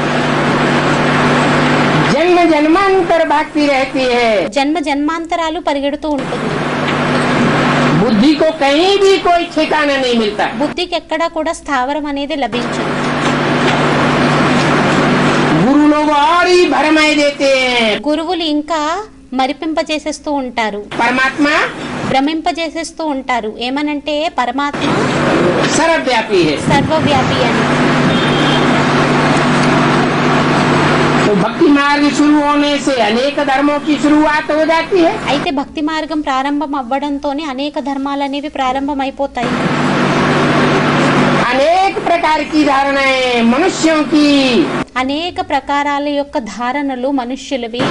जन्म जन्मांतर भागती रहती है। జన్మ జన్మాంతరాలు పరిగెడుతూ ఉంటుంది. बुद्धि को कहीं भी कोई ठिकाना नहीं मिलता। బుద్ధికి ఎక్కడా కూడా స్థావరం అనేది లభించదు. गुरु लोग और ही भरमाए देते हैं। గురువులు ఇంకా మరిపింపజేసేస్తూ ఉంటారు, परमात्मा భ్రమింపజేసేస్తూ ఉంటారు. ఏమనంటే పరమాత్మ सर्वव्यापी है। సర్వవ్యాపి అని. तो भक्ति मार्ग शुरू होने से अनेक धर्मों की शुरुआत हो जाती है। అయితే భక్తి మార్గం ప్రారంభం అవ్వడంతోనే అనేక ధర్మాలు అనేవి ప్రారంభమైపోతాయి. अनेक प्रकार की धारणाएं मनुष्यों की అనేక ప్రకారాల యొక్క ధారణలు మనుష్యులవి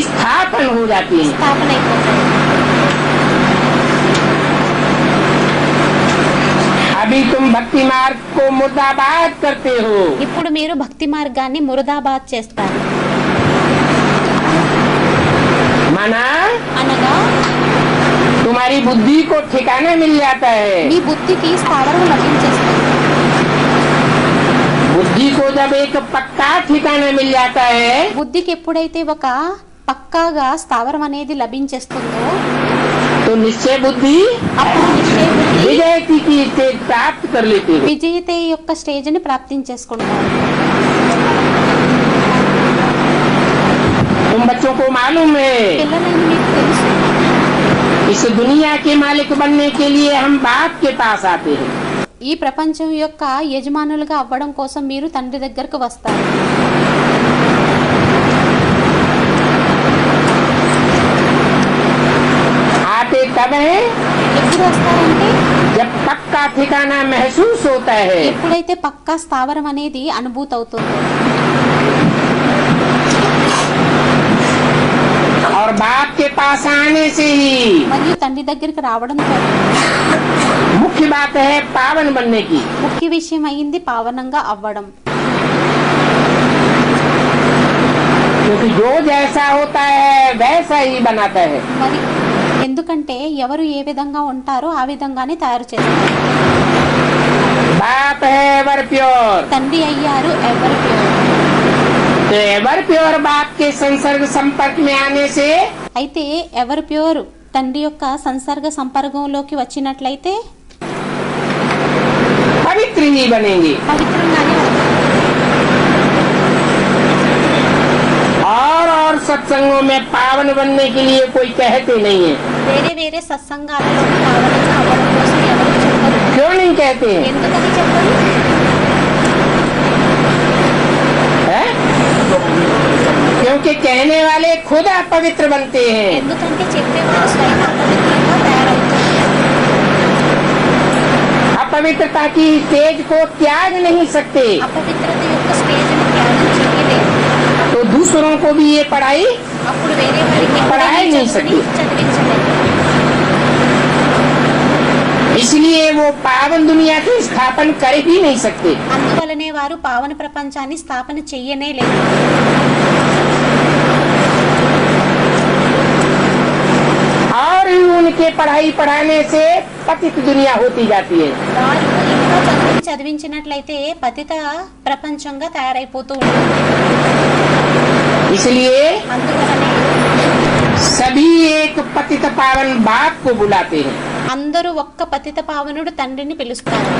स्थापन हो जाती हैं। స్థాపన అయిపోతాయి. अभी तुम भक्ति मार्ग को मुर्दाबाद करते हो। ఇప్పుడు మీరు భక్తి మార్గాన్ని మురదాబాద్ చేస్తారు. माना అనగా तुम्हारी बुद्धि को ठिकाना मिल जाता है। మీ బుద్ధికి స్థావరం లభించేస్తుంది. बुद्धि को जब एक पक्का ठिकाना मिल जाता है బుద్ధికి ఎప్పుడైతే ఒక పక్కాగా స్థావరం అనేది లభించేస్తుందో तो निश्चय बुद्धि అప్పుడు నిశ్చయ బుద్ధి विजय की स्टेज प्राप्त कर लेती है। విజేత యొక్క స్టేజ్ ని ప్రాప్తించేసుకుంటారు. तुम बच्चों को मालूम है పిల్లలని మీకు తెలుసు, इस दुनिया के मालिक बनने के लिए हम बाप के पास आते हैं। ఈ ప్రపంచం యొక్క యజమానులుగా అవ్వడం కోసం మీరు తండ్రి దగ్గరకు వస్తారు. आते तब है ఎప్పుడు వస్తారంటే जब पक्का ठिकाना महसूस होता है। ఎప్పుడైతే పక్కా స్థావరం అనేది అనుభూతి అవుతుందో और बाप के पास आने से ही మరియు తండ్రి దగ్గరికి రావడంతో मुख्य बात है पावन बनने की। ముఖ్య విషయం అయింది పావనంగా అవ్వడం. क्योंकि जो जैसा होता है वैसा ही बनाता है। మరి ఎందుకంటే ఎవరు ఏ విధంగా ఉంటారో ఆ విధంగానే తయారు చేస్తారు. बाप है एवर प्योर, తండ్రి అయ్యారు ఎవరు तो एवर प्योर बाप के संसर्ग संपर्क में आने से అయితే ఎవరు ప్యూర్ తండ్రి యొక్క సంసర్గ సంపర్కంలోకి వచ్చినట్లయితే पवित्र ही बनेंगे। పవిత్రంగానే ఉంటారు. और सत्संगों में पावन बनने के लिए कोई कहते नहीं है। వేరే వేరే సత్సంగాలలో పావనంగా అవ్వడం కోసం ఎవరు చెప్పరు. क्यों नहीं कहते हैं? ఎందుకని చెప్పరు? है? क्योंकि कहने वाले खुद अपवित्र बनते हैं। ఎందుకంటే చెప్పేవారు స్వయం అపవిత్రంగా తయారవుతారు. अपवित्रता की स्टेज को त्याग नहीं सकते, అపవిత్రత యొక్క స్టేజ్ని త్యాగం చేయలేదు. तो दूसरों को भी ये पढ़ाई అప్పుడు వేరే వారికి పడాయి కూడా ఈ नहीं చదువుని सकती। చదివించలేదు. इसलिए वो पावन दुनिया की स्थापन कर ही नहीं सकते। అందువలనే వారు పావన ప్రపంచాన్ని స్థాపన చెయ్యనే లేదు. और उनके पढ़ाई पढ़ाने से पतित दुनिया होती जाती है। వారు ఇంకా చదివించినట్లయితే పతిత ప్రపంచంగా తయారైపోతూ ఉంటుంది. इसलिए అందువలనే सभी एक पतित पावन बाप को बुलाते हैं। అందరూ ఒక్క పతిత పావనుడు తండ్రిని పిలుస్తారు.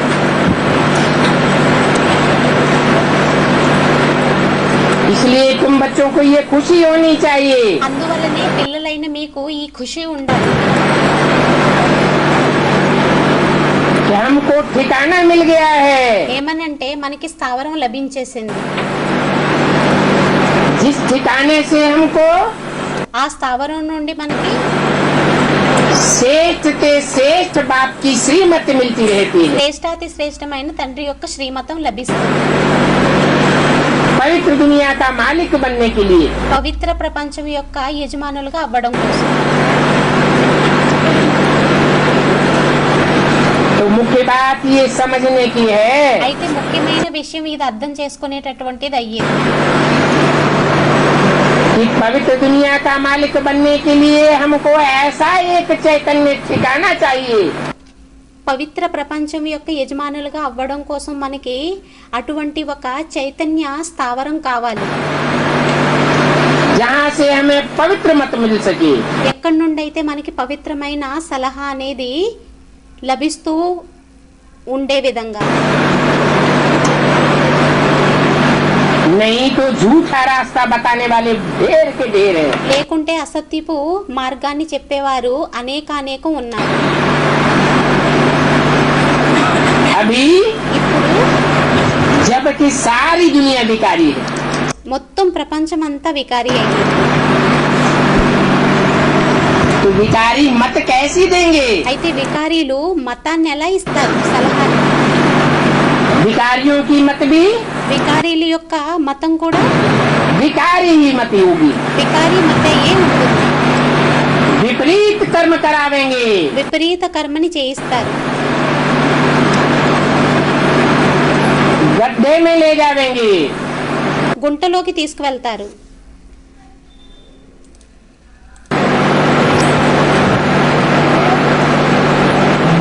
इसलिए तुम बच्चों को ये खुशी होनी चाहिए అందువలనే పిల్లలైన మీకు ఈ ఖుషి ఉండాలి. कि हमको ठिकाना मिल गया है। ఏమనంటే మనకి స్థావరం లభించేసింది. जिस ठिकाने से हमको ఆ స్థావరం నుండి మనకి श्रेष्ठ से श्रेष्ठ बाप की श्रीमत मिलती रहती है। శ్రేష్టాతి శ్రేష్టమైన తండ్రి యొక్క శ్రీమతం లభిస్తుంది. पवित्र दुनिया का मालिक बनने के लिए పవిత్ర ప్రపంచం యొక్క యజమానులుగా అవ్వడం కోసం. तो मुख्य बात ये समझने की है అయితే ముఖ్యమైన విషయం ఇది అర్థం చేసుకునేటటువంటిది అయ్యింది. कि पवित्र दुनिया का मालिक बनने के लिए हमको ऐसा एक चैतन्य ठिकाना चाहिए పవిత్ర ప్రపంచం యొక్క యజమానులుగా అవ్వడం కోసం మనకి అటువంటి ఒక చైతన్య స్థావరం కావాలి. जहाँ से हमें पवित्र मत मिल सके। ఎక్కడి నుండి అయితే మనకి పవిత్రమైన సలహా అనేది లభిస్తూ ఉండే విధంగా. नहीं तो झूठा रास्ता बताने वाले ढेर के ढेर हैं। లేకుంటే అసత్యపు మార్గాన్ని చెప్పేవారు అనేకం ఉన్నారు. अभी ఇప్పుడు जबकि सारी दुनिया भिखारी है, మొత్తం ప్రపంచం అంతా వికారి అయింది. तो भिखारी मत कैसी देंगे? అయితే వికారీలు మతాన్ని ఎలా ఇస్తారు? సలహాలు. भिखारियों की मत भी వికారీల యొక్క మతం కూడా भिखारी ही मत होगी। వికారీ మతయే ఉంటుంది. विपरीत कर्म करावेंगे, విపరీత కర్మని చేయిస్తారు. गड्ढे में ले जावेंगे, గుంటలోకి తీసుకువెళ్తారు.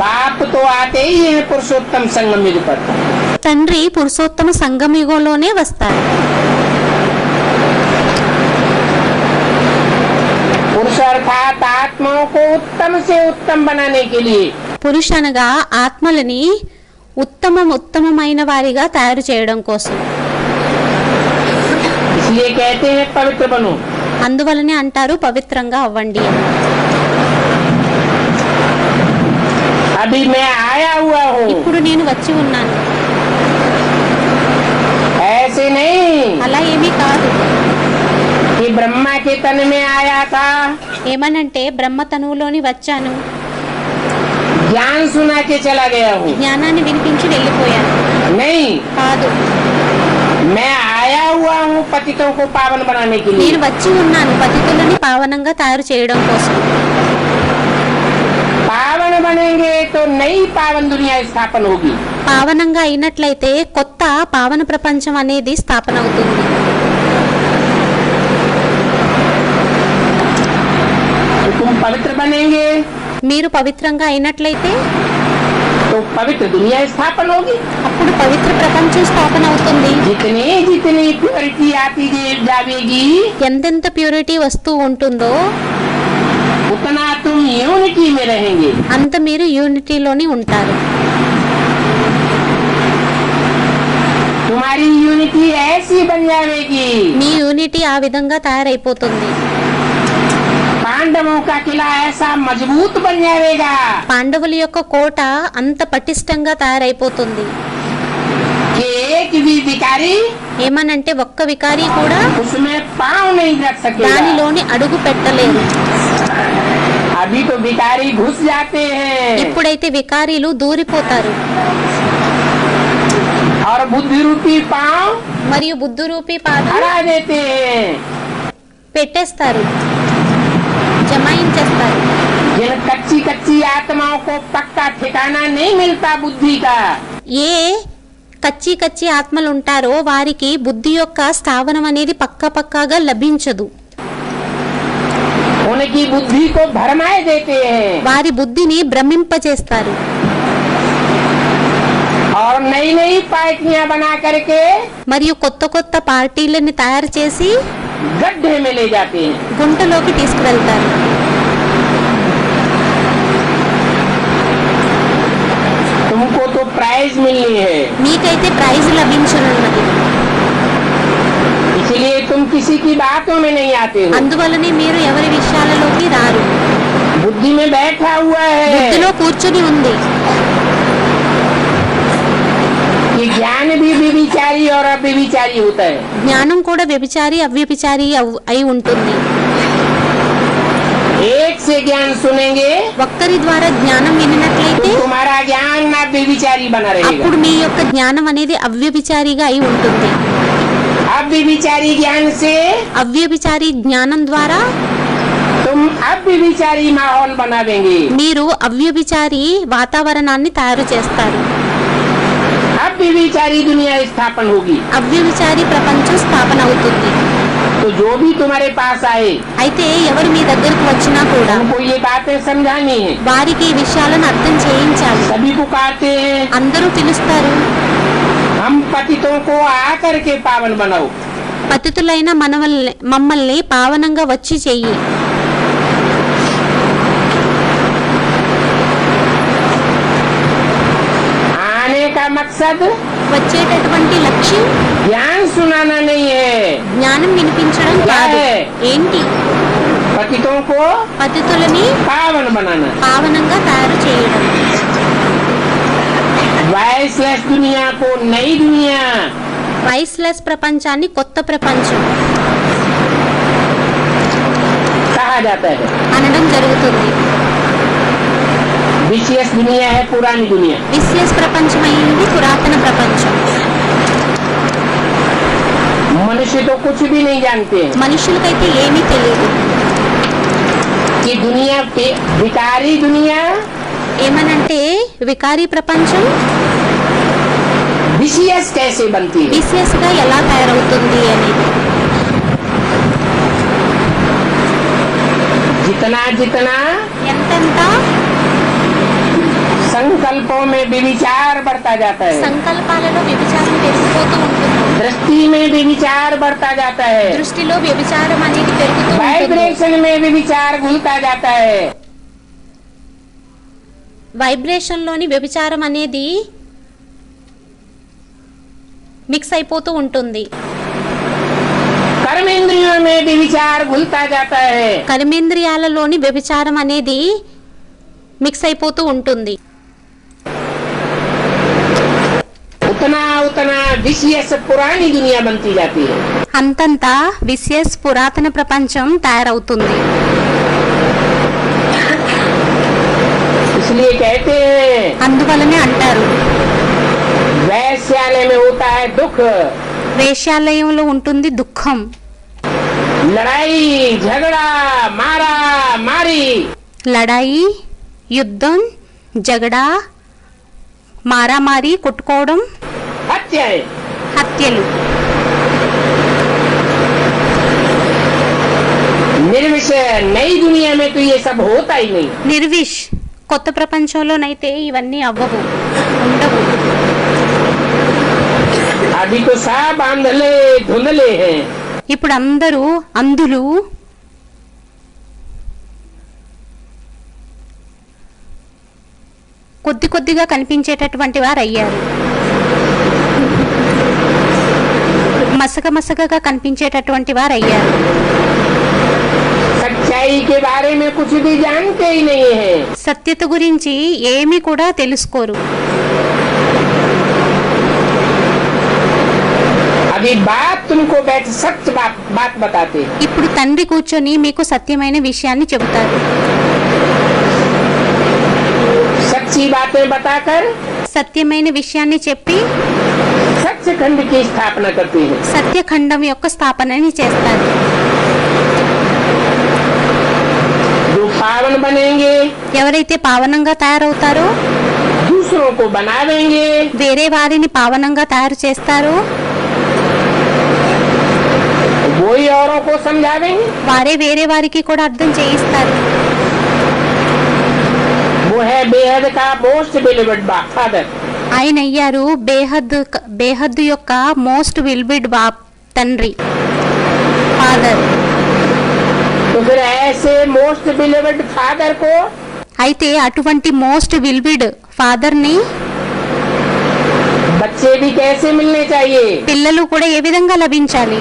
बाप तो आते ही हैं पुरुषोत्तम संगम युग पर। తండ్రి పురుషోత్తమ సంగమయుగంలోనే వస్తారు. पुरुष अर्थात आत्माओं को उत्तम से उत्तम बनाने के लिए పురుష అనగా ఆత్మలని ఉత్తమమైన వారిగా తయారు చేయడం కోసం. इसलिए कहते हैं पवित्र बनो। అందువలనే అంటారు పవిత్రంగా అవ్వండి అని. अभी मैं आया हुआ हूँ, ఇప్పుడు నేను వచ్చి ఉన్నాను. ऐसे नहीं అలా ఏమీ కాదు. कि ब्रह्मा के तन में आया था, ఏమనంటే బ్రహ్మ తనువులోని వచ్చాను, ज्ञान सुना के चला गया हूँ। జ్ఞానాన్ని వినిపించి వెళ్ళిపోయాను. नहीं, కాదు, मैं आया हुआ हूँ पतितों को पावन बनाने के लिए। నేను వచ్చి ఉన్నాను పతితులని పావనంగా తయారు చేయడం కోసం. पावन बनेंगे तो नई पावन दुनिया स्थापन होगी। పావనంగా అయినట్లయితే కొత్త పావన ప్రపంచం అనేది స్థాపన అవుతుంది. तो तुम पवित्र बनेंगे మీరు పవిత్రంగా అయినట్లయితే तो पवित्र दुनिया स्थापन होगी। అప్పుడు పవిత్ర ప్రపంచం స్థాపన అవుతుంది. जितनी जितनी प्योरिटी आती जाएगी ఎంతెంత ప్యూరిటీ వస్తూ ఉంటుందో उतना तुम यूनिटी में रहेंगे। అంత మీరు యూనిటీలోని ఉంటారు. तुम्हारी यूनिटी ऐसी बन जाएगी, మీ యూనిటీ ఆ విధంగా తయారైపోతుంది. पांडवों का किला ऐसा मजबूत बन जाएगा పాండవుల యొక్క కోట అంత పటిష్టంగా తయారైపోతుంది. कि एक भी भिखारी ఏమనంటే ఒక్క వికారి కూడా उसमें पाँव नहीं रख सकेगा। దానిలోని అడుగు పెట్టలేరు. अभी तो भिखारी घुस जाते हैं ఇప్పుడైతే వికారీలు దూరిపోతారు. और बुद्धि रूपी पाँव మరియు బుద్ధు రూపీ పాదం हरा देते हैं। పెట్టేస్తారు, జమాయించేస్తారు. जिन कच्ची कच्ची आत्माओं को पक्का ठिकाना ठिकाना नहीं मिलता बुद्धि का। ఏ కచ్చి కచ్చి ఆత్మలు ఉంటారో వారికి బుద్ధి యొక్క స్థావనం అనేది పక్కాగా లభించదు. उनकी बुद्धि को भरमाए देते हैं వారి బుద్ధిని భ్రమింపచేస్తారు. और नई नई पार्टियां बना करके మరియు కొత్త పార్టీలను తయారు చేసి गड्ढे में ले जाते हैं। గుంటలోకి తీసుకువెళ్తారు. तुमको तो प्राइज मिलनी है, మీకైతే ప్రైజ్ లభించనున్నది. इसलिए तुम किसी की बातों में नहीं आते हो। అందువల్లనే మీరు ఎవరి విషయాలలోకి రారు. बुद्धि में बैठा हुआ है బుద్ధిలో కూర్చుని ఉంది. कि ज्ञान भी व्यभिचारी और अव्यभिचारी होता है। జ్ఞానం కూడా వ్యభిచారి అవ్యభిచారి అయి ఉంటుంది. एक से ज्ञान सुनेंगे ఒక్కరి ద్వారా జ్ఞానం వినినట్లయితే तो तुम्हारा ज्ञान ना व्यभिचारी बना रहेगा। అప్పుడు మీ యొక్క జ్ఞానం అనేది అవ్యభిచారిగా అయి ఉంటుంది. अव्यभिचारी ज्ञान से అవ్యభిచారి జ్ఞానం ద్వారా तुम अव्यभिचारी माहौल बनावेंगे। మీరు అవ్యభిచారి వాతావరణాన్ని తయారు చేస్తారు. अव्यभिचारी दुनिया स्थापन होगी। అవ్యభిచారి ప్రపంచం స్థాపన అవుతుంది. तो जो भी तुम्हारे पास आए అయితే ఎవరు మీ దగ్గరకు వచ్చినా కూడా उनको ये बातें समझानी है। వారికి ఈ విషయాలను అర్థం చేయించాలి. सभी पुकारते हैं అందరూ పిలుస్తారు, हम पतितों को आकर के पावन बनाओ। పతితులైన మమ్మల్ని పావనంగా వచ్చి చెయ్యి. आने का मकसद వచ్చేటటువంటి లక్ష్యం ज्ञान सुनाना नहीं है, జ్ఞానం వినిపించడం కాదు. ఏంటి? पतितों को పతితులని पावन बनाना। పావనంగా తయారు చేయడం. वाइसलेस दुनिया को नई दुनिया, వైస్లెస్ ప్రపంచాన్ని కొత్త ప్రపంచం कहा जाता है। అనడం జరుగుతుంది. विशेष दुनिया है पुरानी दुनिया। విశ్లేష ప్రపంచం అయింది పురాతన ప్రపంచం. मनुष्य तो कुछ भी नहीं जानते हैं మనుషులకైతే ఏమీ తెలియదు. कि दुनिया विकारी दुनिया ఏమనంటే వికారీ ప్రపంచం विशेष कैसे बनती है। విశ్లేషగా ఎలా తయారవుతుంది అనేది. जितना जितना ఎంతెంత संकल्पों में विचार बढ़ता जाता है, సంకల్పాలలో వ్యభిచారం పెరిగిపోతూ ఉంటుంది. दृष्टि में विचार बढ़ता जाता है, దృష్టిలో వ్యభిచారం అనేది పెరుగుతూ ఉంటుంది. वाइब्रेशन में विचार घुलता जाता है। వైబ్రేషన్ లోని వ్యభిచారం అనేది మిక్స్ అయిపోతూ ఉంటుంది. कर्मेंद्रियों में विचार घुलता जाता है। కర్మేంద్రియాలలోని వ్యభిచారం అనేది మిక్స్ అయిపోతూ ఉంటుంది. उतना उतना विशेष पुरानी दुनिया बनती जाती है। అంతంత విశేష పురాతన ప్రపంచం తయారవుతుంది. इसलिए कहते हैं అందువలనే అంటారు वैश्यालय में होता है दुख, వేశ్యాలయంలో ఉంటుంది దుఃఖం, लड़ाई झगड़ा मारा मारी। లడాయి, యుద్ధం, జగడా, మారామారి, కొట్టుకోవడం, हत्याएं। హత్యలు. निर्विषय नई दुनिया में तो ये सब होता ही नहीं। నిర్విష్ కొత్త ప్రపంచంలోనైతే ఇవన్నీ అవ్వవు, ఉండవు. अभी तो सब आंधले धुंधले हैं। ఇప్పుడు అందరూ అంధులు, కొద్దిగా కనిపించేటటువంటి వారు అయ్యారు. మసకగా కనిపించేటటువంటి వారు అయ్యారు. सच्चाई के बारे में कुछ भी जानते ही नहीं है। సత్యత గురించి ఏమీ కూడా తెలుసుకోరు. अभी बाप तुमको बैठ सच बात बताते हैं। ఇప్పుడు తండ్రి కూర్చొని మీకు సత్యమైన విషయాన్ని చెబుతారు. सच्ची बातें बताकर సత్యమైన విషయాన్ని చెప్పి सत्यखंड की स्थापना करते हैं। సత్యఖండం యొక్క స్థాపనని చేస్తారు. जो पावन बनेंगे ఎవరైతే పావనంగా తయారవుతారో दूसरों को बनावेंगे, వేరే వారిని పావనంగా తయారు చేస్తారు, वही औरों को समझावेंगे। వారే వేరే వారికి కూడా అర్థం చేయిస్తారు. वो है बेहद का मोस्ट बिलीव्ड फादर। ఆయన అయ్యారు బేహద్దు యొక్క మోస్ట్ విల్బిడ్ తండ్రి, ఫాదర్. तो फिर ऐसे मोस्ट बिलीव्ड फादर को అయితే అటువంటి మోస్ట్ విల్బిడ్ ఫాదర్ ని बच्चे भी कैसे मिलने चाहिए? పిల్లలు కూడా ఏ విధంగా లభించాలి?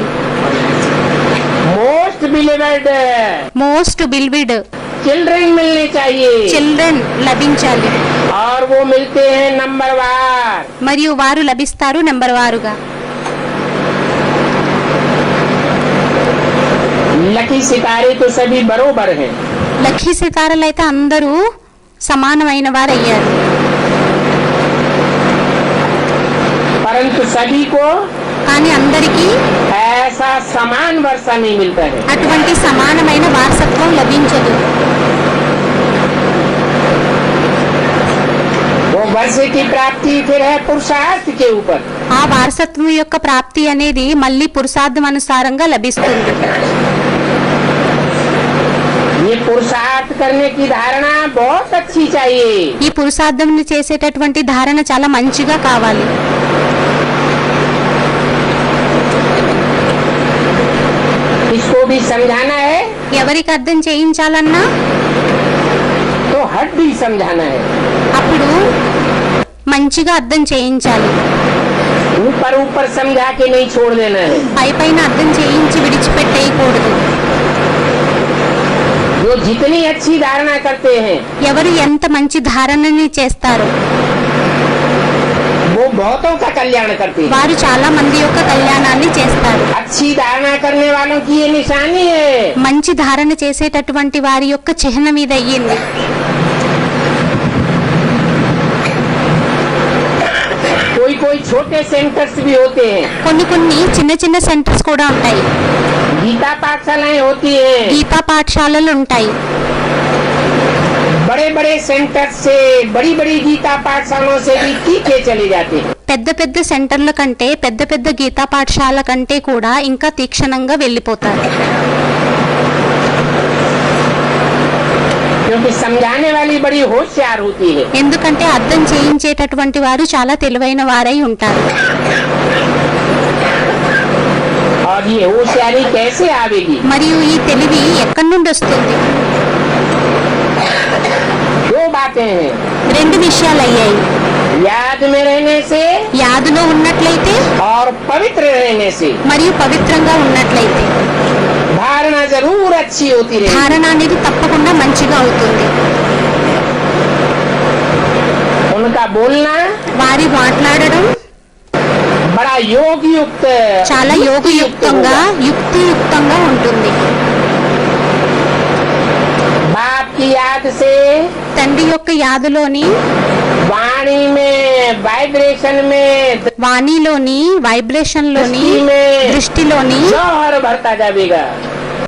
मोस्ट बिलीव्ड మోస్ట్ విల్బిడ్ चिल्ड्रन मिलने चाहिए, చిల్డ్రన్ లభించాలి. और वो मिलते हैं नंबरवार। మరియు వారు లభిస్తారు నెంబర్ వారుగా. लकी सितारे तो सभी बरोबर हैं, లక్కీ సితారలు అయితే అందరూ సమానమైన వారు అయ్యారు. परंतु सभी को కానీ అందరికీ ऐसा समान वर्षा नहीं मिलता है। అటువంటి సమానమైన వారసత్వం లభించదు. वो वर्षे की प्राप्ति फिर है पुरुषार्थ के ऊपर। ఆ వారసత్వం యొక్క ప్రాప్తి అనేది మళ్ళీ పురుషార్థం అనుసారంగా లభిస్తుంది. ये पुरुषार्थ करने की धारणा बहुत अच्छी चाहिए। ఈ పురుషార్థం చేసేటటువంటి ధారణ చాలా మంచిగా కావాలి. इसको भी समझाना है ఎవరికి అర్థం చేయించాలన్నా तो हट भी समझाना है। అప్పుడు మంచిగా అర్థం చేయించాలి. ऊपर ऊपर समझा के नहीं छोड़ देना है। పై పైన అర్థం చేయించి విడిచిపెట్టేయకూడదు. जो जितनी अच्छी धारणा करते हैं ఎవరు ఎంత మంచి ధారణని చేస్తారో वो बहुतों का कल्याण करते हैं। వారు చాలా మంది యొక్క కళ్యాణాన్ని చేస్తారు. अच्छी धारणा करने वालों की ये निशानी है। మంచి ధారణ చేసేటటువంటి వారి యొక్క చిహ్నం ఇది అయ్యింది. कोई कोई छोटे सेंटर्स भी होते हैं, కొన్ని కొన్ని చిన్న చిన్న సెంటర్స్ కూడా ఉంటాయి, गीता पाठशालाएं होती हैं। గీతా పాఠశాలలు ఉంటాయి. बड़े बड़े सेंटर से बड़ी बड़ी गीता पाठशालाओं से भी तीखे चले जाते हैं। పెద్ద పెద్ద సెంటర్ల కంటే పెద్ద పెద్ద గీతా పాఠశాల కంటే కూడా ఇంకా తీక్షణంగా వెళ్ళిపోతారు. क्योंकि समझाने वाली बड़ी होशियार होती है। ఎందుకంటే అర్థం చేయించేటటువంటి వారు చాలా తెలివైన వారై ఉంటారు. और ये होशियारी कैसे आवेगी? మరియు ఈ తెలివి ఎక్కడి నుండి వస్తుంది? दो बातें हैं, రెండు విషయాలు అయ్యాయి. याद में रहने से యాదులో ఉన్నట్లయితే और पवित्र रहने से। మరియు పవిత్రంగా ఉన్నట్లయితే धारणा जरूर अच्छी होती रहेगी। ధారణ అనేది తప్పకుండా మంచిగా అవుతుంది. उनका बोलना వారి మాట్లాడడం बड़ा योग युक्त, చాలా యోగయుక్తంగా యుక్తియుక్తంగా ఉంటుంది. बाप की याद से తండ్రి యొక్క యాదులోని वाणी में वाइब्रेशन में వాణిలోని వైబ్రేషన్ లోని दृष्टि में దృష్టిలోని जौहर भरता जाएगा।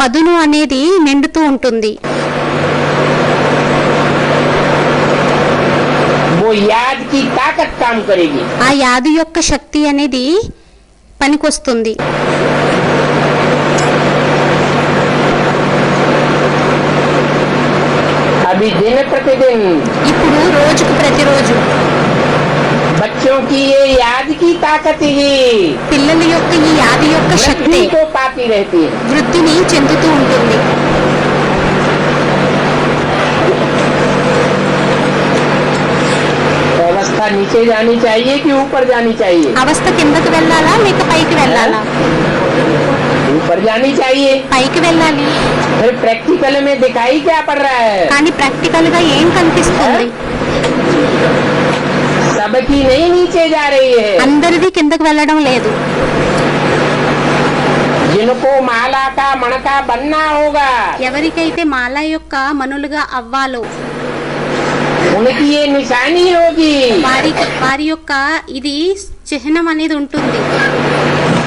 పదును అనేది నిండుతూ ఉంటుంది. वो याद की ताकत काम करेगी। ఆ యాదు యొక్క శక్తి అనేది పనికొస్తుంది. अभी दिन प्रतिदिन ఇప్పుడు రోజుకు ప్రతిరోజు बच्चों की ये याद की ताकत ही పిల్లల యొక్క ఈ యాది యొక్క శక్తి वृद्धि को पाती रहती है। వృద్ధిని చెందుతూ ఉంటుంది. तो अवस्था नीचे जानी चाहिए कि ऊपर जानी चाहिए? అవస్థ కిందకు వెళ్ళాలా లేక పైకి వెళ్ళాలా? ऊपर जानी चाहिए। పైకి వెళ్ళాలి. फिर प्रैक्टिकल में दिखाई क्या पड़ रहा है? కానీ ప్రాక్టికల్ గా ఏం కనిపిస్తుంది? सबकी नहीं नीचे जा रही है। అందరిది కిందకు వెళ్ళడం లేదు. जिनको माला का मणका बनना होगा ఎవరికైతే మాల యొక్క మనులుగా అవ్వాలో उनकी ये निशानी होगी వారి యొక్క ఇది చిహ్నం అనేది ఉంటుంది.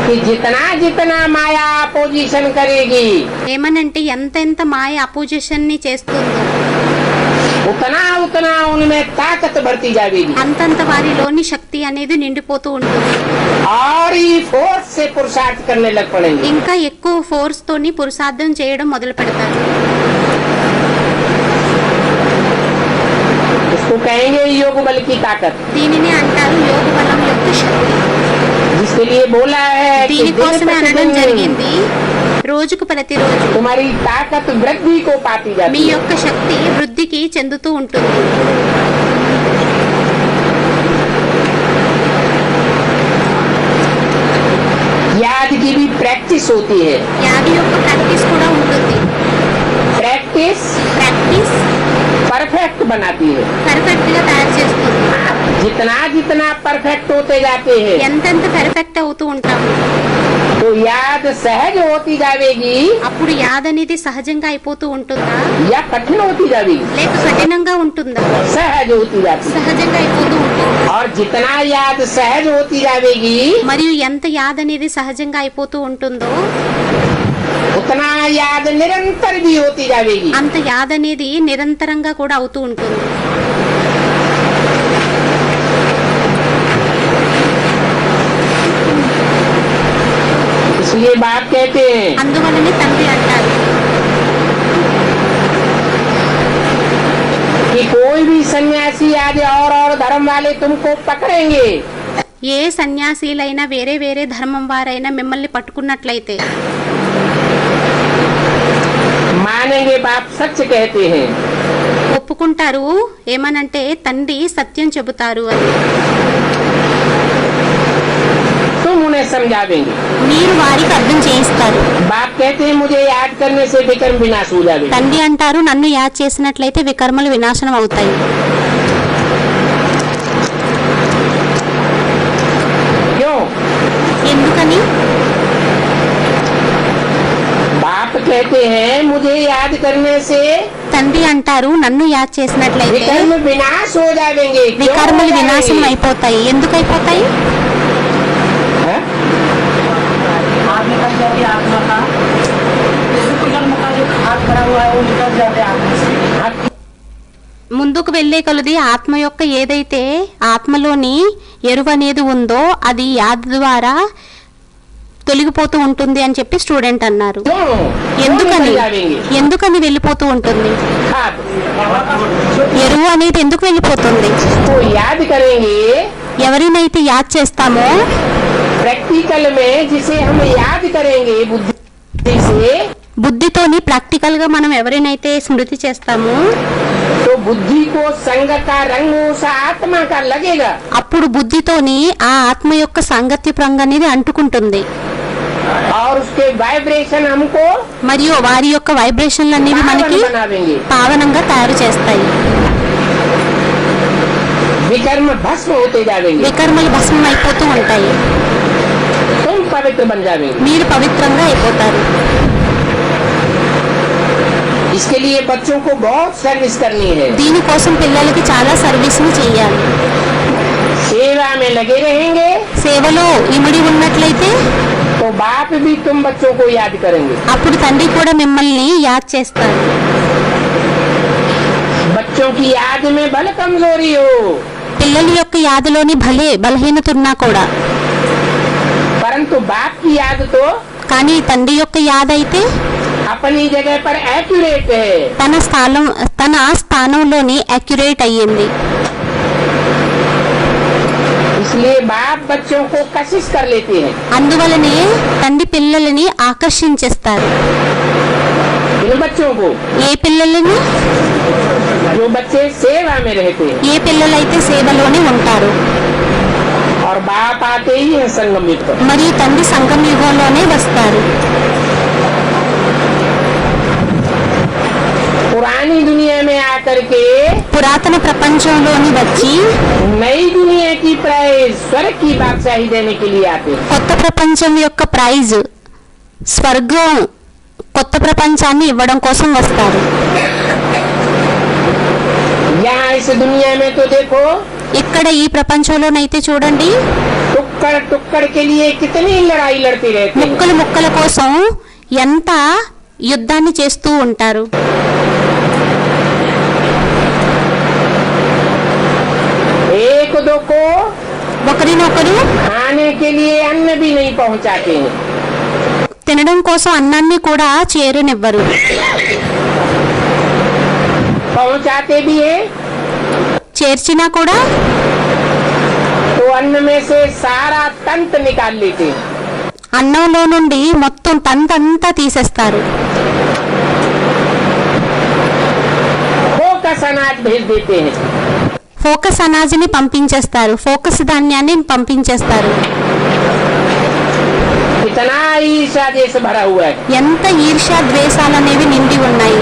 कि जितना जितना माया अपोजिशन करेगी ఏమనంటే ఎంత మాయ అపోజిషన్ ని చేస్తుందో उतना उतना उनमें ताकत बढ़ती जाएगी అంతంత వారిలోని శక్తి అనేది నిండిపోతూ ఉంటుంది. और ये फोर्स से पुरुषार्थ करने लग पड़ेंगे. ఇంకా ఎక్కువ ఫోర్స్ తోని పురుషార్థం చేయడం మొదలు పెడతారు. इसको कहेंगे योग बल की ताकत. దీనిని అంటారు యోగ బలం యొక్క శక్తి. जिसके लिए बोला है कि దీనికోసమే అనడం జరిగింది రోజుకు ప్రతిరోజు तुम्हारी ताकत वृद्धि को पाती మీ जाती है. యొక్క శక్తి వృద్ధికి చెందుతూ ఉంటుంది. याद की भी प्रैक्टिस होती है. యాది యొక్క ప్రాక్టీస్ కూడా ఉంటుంది. प्रैक्टिस ప్రాక్టీస్ परफेक्ट बनाती है. పర్ఫెక్ట్ గా తయారు చేస్తుంది. जितना जितना परफेक्ट होते जाते हैं ఎంతెంత పర్ఫెక్ట్ అవుతూ ఉంటాము तो याद सहज होती जाएगी అప్పుడు యాద అనేది సహజంగా అయిపోతూ ఉంటుందా या कठिन होती जाएगी. లేక కఠినంగా ఉంటుందా? सहज होती जाती है. సహజంగా అయిపోతూ ఉంటుంది. और जितना याद सहज होती जाएगी మరియు ఎంత యాద అనేది సహజంగా అయిపోతూ ఉంటుందో उतना याद निरंतर भी होती जाएगी. అంత యాద అనేది నిరంతరంగా కూడా అవుతూ ఉంటుంది. इसलिए बाप कहते हैं అందువల్లనే తండ్రి అంటారు कि कोई भी सन्यासी आदि और धर्म वाले तुमको पकड़ेंगे ఏ సన్యాసీలైనా వేరే వేరే ధర్మం వారైనా మిమ్మల్ని పట్టుకున్నట్లయితే मानेंगे बाप सच कहते हैं. ఒప్పుకుంటారు ఏమనంటే తండ్రి సత్యం చెబుతారు అని. तुम उन्हें समझावेंगे. మీరు వారికి అర్థం చేయిస్తారు. बाप कहते हैं मुझे याद करने से विकर्म विनाश हो जाएगा. తండ్రి అంటారు నన్ను యాద్ చేసినట్లయితే వికర్మలు వినాశనం అవుతాయి. क्यों? ఎందుకని? बाप कहते हैं मुझे याद करने से తండ్రి అంటారు నన్ను యాద్ చేసినట్లయితే विकर्म विनाश हो जाएंगे. क्यों వికర్మలు हो వినాశనం जाएंगे? అయిపోతాయి. ఎందుకు అయిపోతాయి? हैं? आत्मा का जाते आत्मा का विकर्म का जो हाथ भरा हुआ है वो निकल जाते आत्मा से. ముందుకు వెళ్లే కొలది ఆత్మ యొక్క ఏదైతే ఆత్మలోని ఎరువు అనేది ఉందో అది యాద్ ద్వారా తొలగిపోతూ ఉంటుంది అని చెప్పి స్టూడెంట్ అన్నారు. क्यों? ఎందుకని क्यों जाएंगे? ఎందుకని వెళ్ళిపోతూ ఉంటుంది? खाद ఎరువు అనేది ఎందుకు వెళ్ళిపోతుంది? को याद करेंगे ఎవరినైతే యాద్ చేస్తామో प्रैक्टिकल में जिसे हम याद करेंगे बुद्धि से బుద్ధితోని ప్రాక్టికల్ గా మనం ఎవరినైతే స్మృతి చేస్తామో तो बुद्धि को संग का रंग उस आत्मा का लगेगा. అప్పుడు బుద్ధితోని ఆ ఆత్మ యొక్క సాంగత్యపు రంగు అనేది అంటుకుంటుంది. और उसके वाइब्रेशन हमको మరియు వారి యొక్క వైబ్రేషన్లు అనేవి మనకి पावन बनावेंगे. పావనంగా తయారు చేస్తాయి. विकर्म भस्म होते जाएंगे. వికర్మలు భస్మం అయిపోతూ ఉంటాయి. तुम पवित्र बन जाएंगे. మీరు పవిత్రంగా అయిపోతారు. इसके लिए बच्चों को बहुत सर्विस करनी है. దీనికోసం పిల్లలకి చాలా సర్వీస్ని చేయాలి. सेवा में लगे रहेंगे సేవలో ఇమిడి ఉన్నట్లయితే तो बाप भी तुम बच्चों को याद करेंगे. అప్పుడు తండ్రి కూడా మిమ్మల్ని యాద్ చేస్తారు. बच्चों की याद में भले कमजोरी हो పిల్లల యొక్క యాదలోని బలహీనత ఉన్నా కూడా परंतु बाप की याद तो కానీ తండ్రి యొక్క యాద అయితే अपनी जगह पर एक्यूरेट है. తన స్థానంలోని అక్యురేట్ అయ్యింది. इसलिए बाप बच्चों को कशिश कर लेते हैं. అందువలనే తండ్రి పిల్లలని ఆకర్షించేస్తారు. इन बच्चों को ఏ పిల్లలని? जो बच्चे सेवा में रहते हैं ఏ పిల్లలైతే సేవలోనే ఉంటారు. और बाप आते ही है संगम युग पर. మరియు తండ్రి సంగమ యుగంలోనే వస్తారు. पुरानी दुनिया में आकर के పురాతన ప్రపంచంలోని వచ్చి नई दुनिया की प्राइज स्वर्ग की बादशाही देने के लिए आते हैं. కొత్త ప్రపంచం యొక్క ప్రైజ్ స్వర్గం కొత్త ప్రపంచాన్ని ఇవ్వడం కోసం వస్తారు. यहाँ इस दुनिया में तो देखो ఇక్కడ ఈ ప్రపంచంలోనైతే చూడండి टुक्कड़ टुक्कड़ के लिए कितनी लड़ाई लड़ते रहते हैं. ముక్కలు ముక్కల కోసం ఎంత యుద్ధాన్ని చేస్తూ ఉంటారు. ఒకరు खाने के लिए अन्न भी नहीं पहुंचाते हैं। తినడం కోసం అన్నాన్ని కూడా చేరనివ్వరు. पहुंचाते भी है చేర్చినా కూడా तो अन्न में से सारा तंत निकाल लेते हैं। అన్నంలో నుండి మొత్తం తంతంతా తీసేస్తారు. फोकस अनाज भेज देते हैं। ఫోకస్ అనాజిని పంపించేస్తారు, ఫోకస్ ధాన్యాన్ని పంపించేస్తారు. कितना ईर्ष्या देश भरा हुआ है। ఎంత ఈర్ష్య ద్వేషాలనేవి నిండి ఉన్నాయి.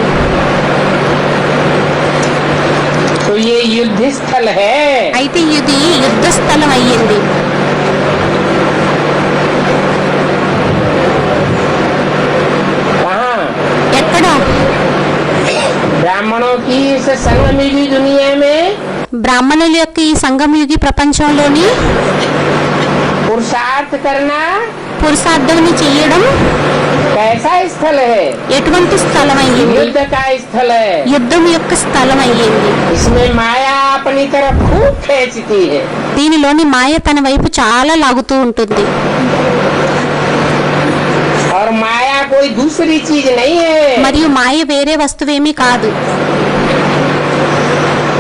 तो ये युद्ध स्थल है। అయితే ఇది యుద్ధ స్థలం అయ్యింది. कहाँ? ఎక్కడ? ब्राह्मणों की इस संगमयुगी दुनिया में బ్రాహ్మణుల యొక్క ఈ సంగమయుగి ప్రపంచంలోని पुरुषार्थ करना పురుషార్థాన్ని చేయడం कैसा स्थल है? ఎటువంటి స్థలం అయ్యింది? युद्ध का स्थल है। యుద్ధం యొక్క స్థలం అయ్యింది. इसमें माया अपनी तरफ खूब खींचती है। దీనిలోని మాయ తన వైపు చాలా లాగుతూ ఉంటుంది. और माया कोई दूसरी चीज नहीं है। మరియు మాయ వేరే వస్తువేమీ కాదు.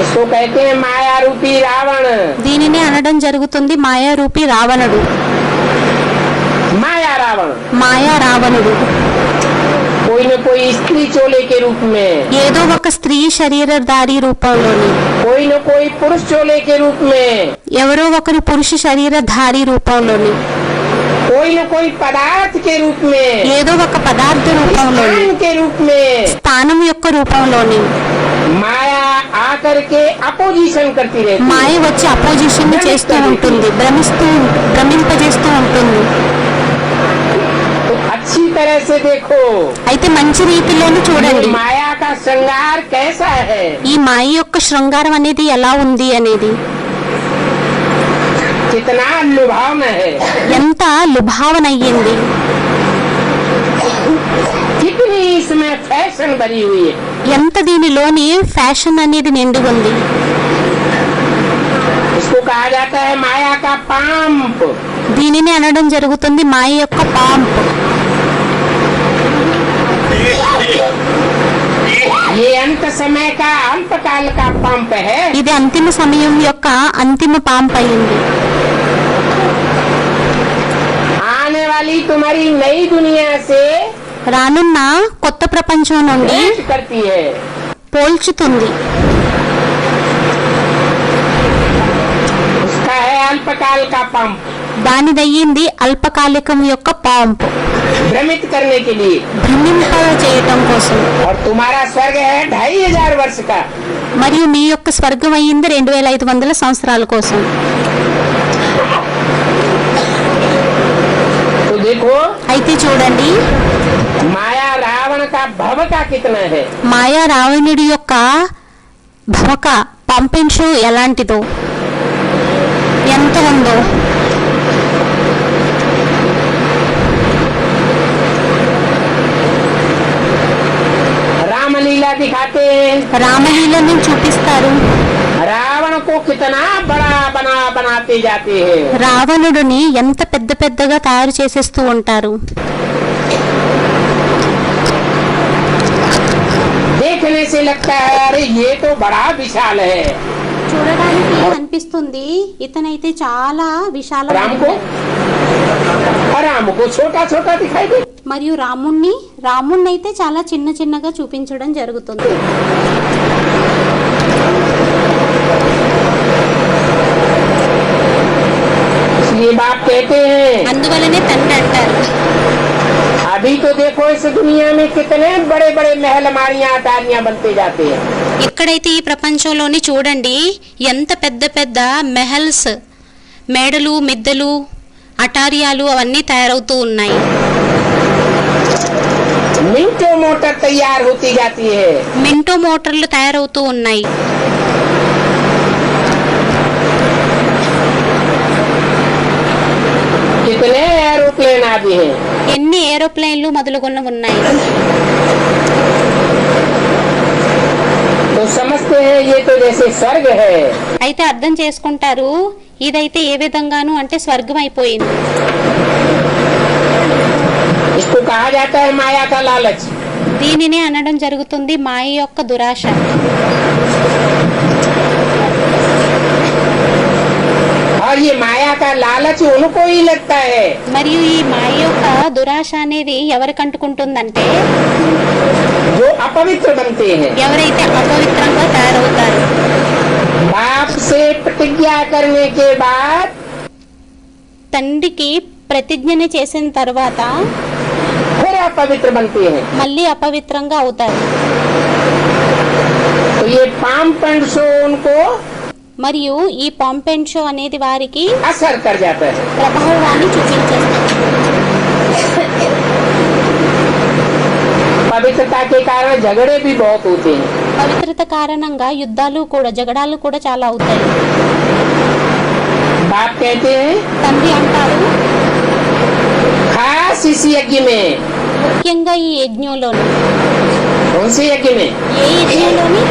इसको कहते हैं माया रूपी रावण। దీనినే అనడం జరుగుతుంది మాయా రూపి రావణుడు. माया रावण మాయా రావణుడు कोई न कोई स्त्री चोले के रूप में, ఏదో ఒక స్త్రీ శరీరధారి రూపంలోని, कोई न कोई पुरुष चोले के रूप में, ఎవరో ఒకరు పురుష శరీరధారి రూపంలోని, कोई न कोई पदार्थ के रूप में, ఏదో ఒక పదార్థ రూపంలోని, स्थान के रूप में స్థానం యొక్క రూపంలోని माया आकर के अपोजिशन करती रहती है। మాయ వచ్చి అపోజిషన్ ని చేస్తూ ఉంటుంది, భ్రమింపజేస్తూ ఉంటుంది. तो अच्छी तरह से देखो అయితే మంచి రీతిలోనే ये చూడండి माया का श्रृंगार कैसा है। ఈ మాయ యొక్క శృంగారం అనేది ఎలా ఉంది అనేది. कितना लुभावना है, ఎంత లుభావనయ్యింది, कितनी इसमें फैशन भरी हुई है। ఎంత దీనిలోని ఫ్యాషన్ అనేది నిండి ఉంది. इसको कहा जाता है माया का पांप। దీనిని అనడం జరుగుతుంది మాయ యొక్క పాంప్. ये अंत समय का अल्पकाल का पंप है। ఇది అంతిమ సమయం యొక్క అంతిమ పాంప్ అయింది. आने वाली तुम्हारी नई दुनिया से రానున్న కొత్త ప్రపంచం నుండి भेंट करती है। పోల్చుతుంది. उसका है अल्पकाल का पंप, దానిదయ్యింది అల్పకాలికం యొక్క పాంప్, भ्रमित करने के लिए। భ్రమింప చేయటం కోసం. और तुम्हारा स्वर्ग है 2500 वर्ष का। మరియు మీ యొక్క స్వర్గం అయ్యింది 2500 సంవత్సరాల కోసం. तो देखो అయితే చూడండి माया रावण का भव का कितना है। మాయా రావణుడి యొక్క భవక పంపించు ఎలాంటిదో, ఎంత ఉందో. रामलीला दिखाते हैं, రామలీలను చూపిస్తారు. रावण को कितना बड़ा बनाते जाते हैं। రావణుడిని ఎంత పెద్ద పెద్దగా తయారు చేసేస్తూ ఉంటారు. देखने से लगता है अरे ये तो बड़ा विशाल है। చూడడానికి అనిపిస్తుంది ఇతనైతే చాలా విశాల. राम को छोटा छोटा दिखाई दे। మరియు రాముణ్ణి అయితే చాలా చిన్న చిన్నగా చూపించడం జరుగుతుంది. इसलिए बाप कहते हैं అందువలనే తండ్రి అంటారు, अभी तो देखो इस दुनिया में कितने बड़े बड़े महल मारियां अटारियां बनते जाते हैं। ఇక్కడైతే ఈ ప్రపంచంలోని చూడండి ఎంత పెద్ద పెద్ద మెహల్స్, మేడలు, మిద్దెలు, అటారియాలు అవన్నీ తయారవుతూ ఉన్నాయి. मिनटों मोटर तैयार होती जाती है। మింటో మోటార్లు తయారవుతూ ఉన్నాయి. कितने एरोप्लेन आदि हैं। ఎన్ని ఏరోప్లేన్లు మొదలుగున్న ఉన్నాయి. तो समझते हैं ये तो जैसे स्वर्ग है। అయితే అర్థం చేసుకుంటారు ఇదైతే ఏ విధంగాను అంటే స్వర్గం అయిపోయింది. इसको कहा जाता है माया का लालच। దీనినే అనడం జరుగుతుంది మాయ యొక్క దురాశ. और ये माया का लालच उनको ही लगता है మరియు ఈ మాయ యొక్క దురాశ అనేది ఎవరికి అంటుకుంటుందంటే जो अपवित्र बनते हैं। ఎవరైతే అపవిత్రంగా తయారవుతారు. बाप से प्रतिज्ञा करने के बाद తండ్రికి ప్రతిజ్ఞని చేసిన తర్వాత फिर अपवित्र बनते हैं। మళ్ళీ అపవిత్రంగా అవుతారు. तो ये पाम पंडसो उनको మరియు ఈ పాంపెన్ షో అనేది వారికి असर कर जाता है। ప్రభావాన్ని చూపించేస్తుంది. पवित्रता के कारण झगड़े भी बहुत होते हैं। పవిత్రత కారణంగా యుద్ధాలు కూడా జగడాలు కూడా చాలా అవుతాయి. बाप कहते हैं తండ్రి అంటారు खास इस यज्ञ में, ముఖ్యంగా ఈ యజ్ఞంలోని कौन से यज्ञ में? ఏ యజ్ఞంలోని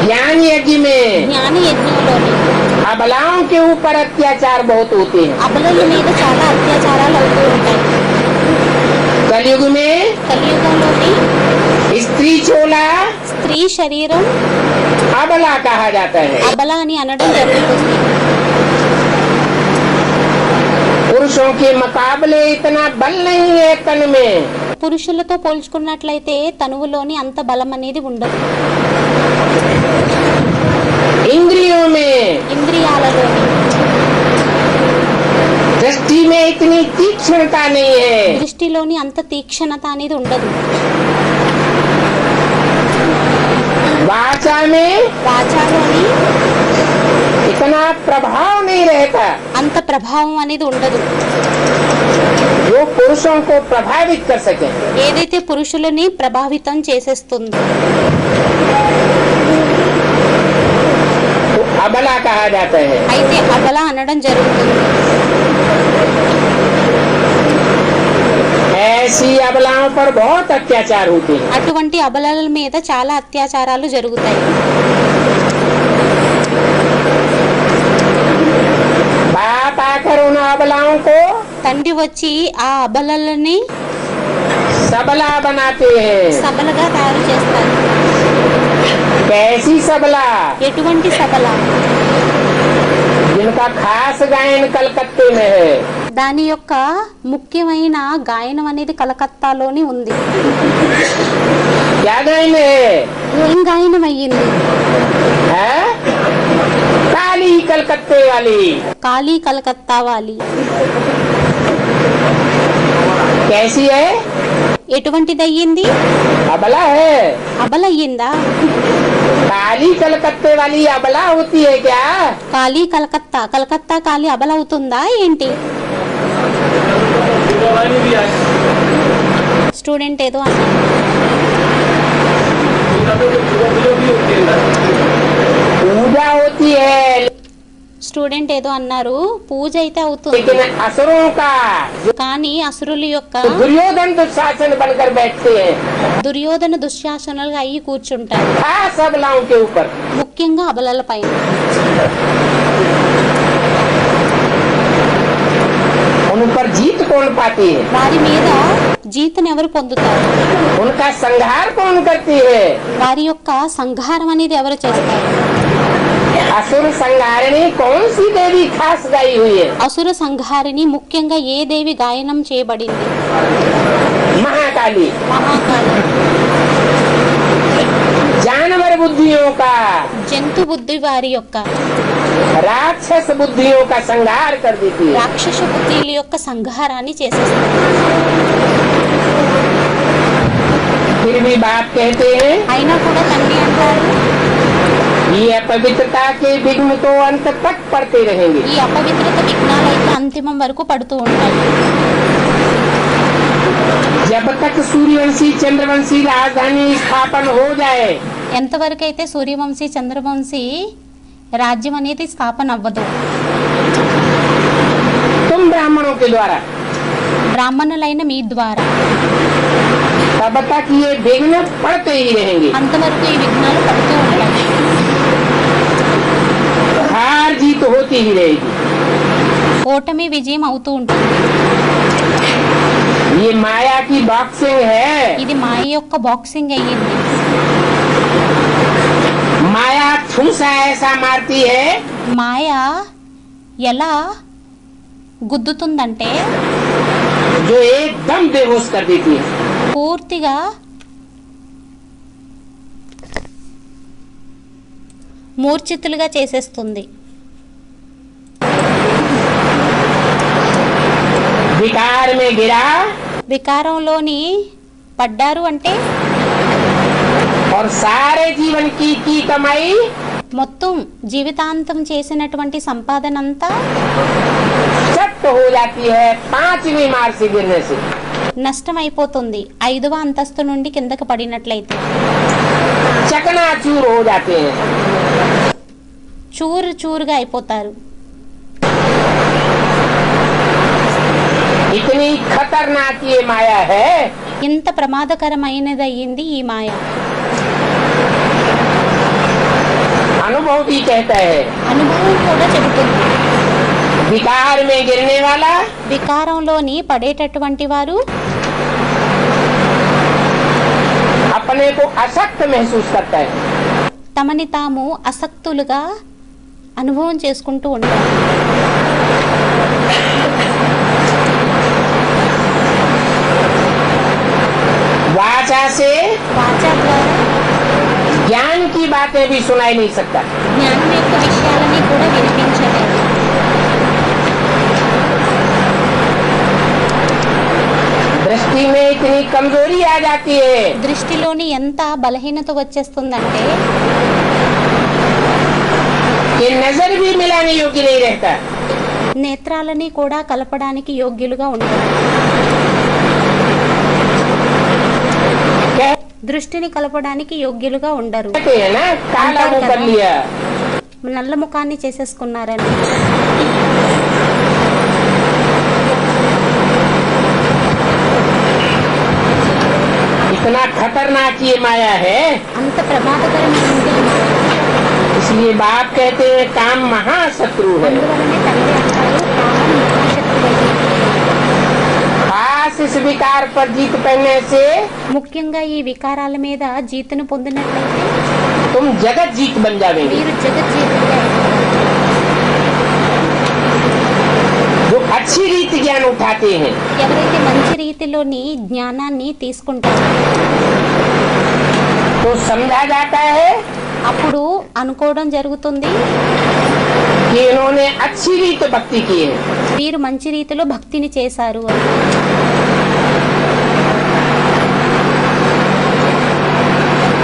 ज्ञान यज्ञ में జ్ఞాన యజ్ఞంలోని अबलाओं के ऊपर अत्याचार बहुत होते हैं। అబలల మీద చాలా అత్యాచారాలు అవుతూ ఉంటాయి. कलयुग में కలియుగంలోని स्त्री चोला స్త్రీ శరీరం अबला कहा जाता है। అబల అని అనడం జరుగుతుంది. पुरुषों के मुकाबले इतना बल नहीं है तन में। పురుషులతో పోల్చుకున్నట్లయితే తనువులోని అంత బలం అనేది ఉండదు. इंद्रियों में, ఇంద్రియాలలోని दृष्टि में इतनी तीक्ष्णता नहीं है। దృష్టిలోని అంత తీక్షణత అనేది ఉండదు. वाचा में వాచాలోని इतना प्रभाव नहीं रहता అంత ప్రభావం అనేది ఉండదు. जो पुरुषों को प्रभावित कर सके। ఏదైతే పురుషులని ప్రభావితం చేసేస్తుందో तो अबला कहा जाता है। అయితే అబల అనడం జరుగుతుంది. ऐसी अबलाओं पर बहुत अत्याचार होते हैं। అటువంటి అబలల మీద చాలా అత్యాచారాలు జరుగుతాయి. बाप आकर उन अबलाओं को తండ్రి వచ్చి ఆ అబలలని सबला बनाते हैं। సబలగా తయారు చేస్తారు. कैसी सबला? ఎటువంటి సబల? जिनका खास गायन कलकत्ते में है। దాని యొక్క ముఖ్యమైన గాయనం అనేది కలకత్తాలోని ఉంది. क्या गायन है? ఏం గాయనం అయ్యింది? है? काली कलकत्ते वाली। కాళీ కలకత్తా వాలి. कैसी है? ఎటువంటిది అయ్యింది? अबला है। అబల అయ్యిందా? काली कलकत्ते वाली अबला होती है क्या? కాళీ కలకత్తా కలకత్తా కాళీ అబల అవుతుందా ఏంటి? స్టూడెంట్ ఏదో అన్నారు. पूजा होती है స్టూడెంట్ ఏదో అన్నారు. పూజ అయితే అవుతుంది लेकिन असुरों का కానీ అసురుల యొక్క दुर्योधन दुशासन बनकर बैठते हैं దుర్యోధన దుశ్శాసనాలుగా అయ్యి కూర్చుంటారు. खास अबलाओं के ऊपर। ముఖ్యంగా అబలల పైన. उन पर जीत कौन पाती है? వారి మీద జీతను ఎవరు పొందుతారు? उनका संहार कौन करती है? వారి యొక్క సంహారం అనేది ఎవరు చేస్తారు? असुर संहारिणी कौन सी देवी खास गाई हुई है? అసుర సంహారిని ముఖ్యంగా ఏ దేవి గాయనం చేయబడింది? महाकाली। మహాకాళి. जानवर बुद्धियों का, జంతు బుద్ధి వారి యొక్క राक्षस बुद्धियों का संहार कर देती है। రాక్షస బుద్ధిల యొక్క సంహారాన్ని చేసేస్తారు. फिर भी बाप कहते हैं అయినా కూడా తండ్రి అంటారు ये अपवित्रता के विघ्न तो अंत तक पड़ते रहेंगे। ఈ అపవిత్రత విఘ్నాలు అయితే అంతిమం వరకు పడుతూ ఉంటాయి. जब तक सूर्यवंशी चंद्रवंशी राजधानी स्थापन हो जाए ఎంతవరకు అయితే సూర్యవంశీ చంద్రవంశీ రాజ్యం అనేది స్థాపన అవ్వదు. तुम ब्राह्मणों के द्वारा, బ్రాహ్మణులైన మీ ద్వారా तब तक ये विघ्न पड़ते ही रहेंगे। అంతవరకు ఈ విఘ్నాలు పడుతూ ఉంటాయి. जीतती ही रहेगी। ఓటమి విజయం అవుతూ ఉంటుంది. ये माया की बॉक्सिंग है। ఇది మాయ యొక్క బాక్సింగ్ అయ్యింది. माया ठूसा ऐसा मारती है మాయ ఎలా గుద్దుతుందంటే जो एकदम बेहोश कर देती है। పూర్తిగా మూర్ఛితులుగా చేసేస్తుంది. विकार में गिरा వికారంలోని పడ్డారు అంటే और सारे जीवन की कमाई మొత్తం జీవితాంతం చేసినటువంటి సంపాదనంతా चट हो जाती है 5वीं मार से गिरने से। నష్టమైపోతుంది 5వ అంతస్తు నుండి కిందకి పడినట్లయితే. चकनाचूर हो जाते हैं। చూరు చూరుగా అయిపోతారు. इतनी खतरनाक ये माया है ఇంత ప్రమాదకరమైనది అయ్యింది ఈ మాయ. अनुभव भी कहता है అనుభవం కూడా చెబుతుంది. विकार में गिरने वाला వికారంలోని పడేటటువంటి వారు अपने को अशक्त महसूस करता है। తమని తాము అసక్తులుగా అనుభవం చేసుకుంటూ ఉంటారు. वाचा से వాచా ద్వారా ज्ञान की बातें भी सुनाई नहीं सकता। జ్ఞానం యొక్క విషయాలని కూడా వినిపించలేదు. दृष्टि में इतनी कमजोरी आ जाती है దృష్టిలోని ఎంత బలహీనత వచ్చేస్తుందంటే कि नजर भी मिलाने योग्य नहीं रहता। నేత్రాలని కూడా కలపడానికి యోగ్యులుగా ఉంటారు. దృష్టిని కలపడానికి యోగ్యులుగా ఉండరు. कहते हैं ना काला मुंह कर लिया। నల్ల ముఖాన్ని చేసేసుకున్నారని. इतना खतरनाक ये माया है, అంత ప్రమాదకరమైనది ఈ మాయ. इसलिए बाप कहते हैं काम महाशत्रु है। అందువలనే తండ్రి అంటారు కామం మహాశత్రువు. खास इस विकार पर जीत पाने से ముఖ్యంగా ఈ వికారాల మీద జీతును పొందినట్లయితే तुम जगत जीत बन जाओगे। మీరు జగజ్జీతులుగా అయిపోతారు. जो अच्छी रीति ज्ञान उठाते हैं ఎవరైతే మంచి రీతిలోని జ్ఞానాన్ని తీసుకుంటారో तो समझा जाता है అప్పుడు అనుకోవడం జరుగుతుంది कि इन्होंने अच्छी रीत भक्ति की है। వీరు మంచి రీతిలో భక్తిని చేశారు అని.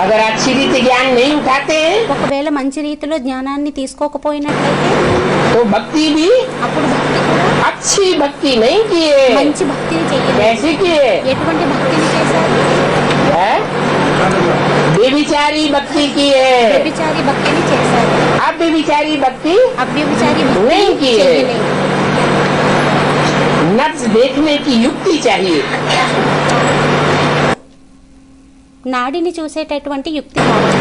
अगर अच्छी रीति ज्ञान नहीं उठाते हैं ఒకవేళ మంచి రీతిలో జ్ఞానాన్ని తీసుకోకపోయినట్లయితే तो भक्ति भी అప్పుడు భక్తి కూడా अच्छी भक्ति नहीं किए। మంచి భక్తిని చేయలేదు. कैसे किए ఎటువంటి భక్తిని చేశారు? है? बेविचारी भक्ति की है। వ్యభిచారి భక్తిని చేశారు. अब बेविचारी भक्ति అవ్యభిచారి భక్తిని नहीं की है। చేయలేదు. नफ्स देखने की युक्ति चाहिए। నాడిని చూసేటటువంటి యుక్తి కావాలి.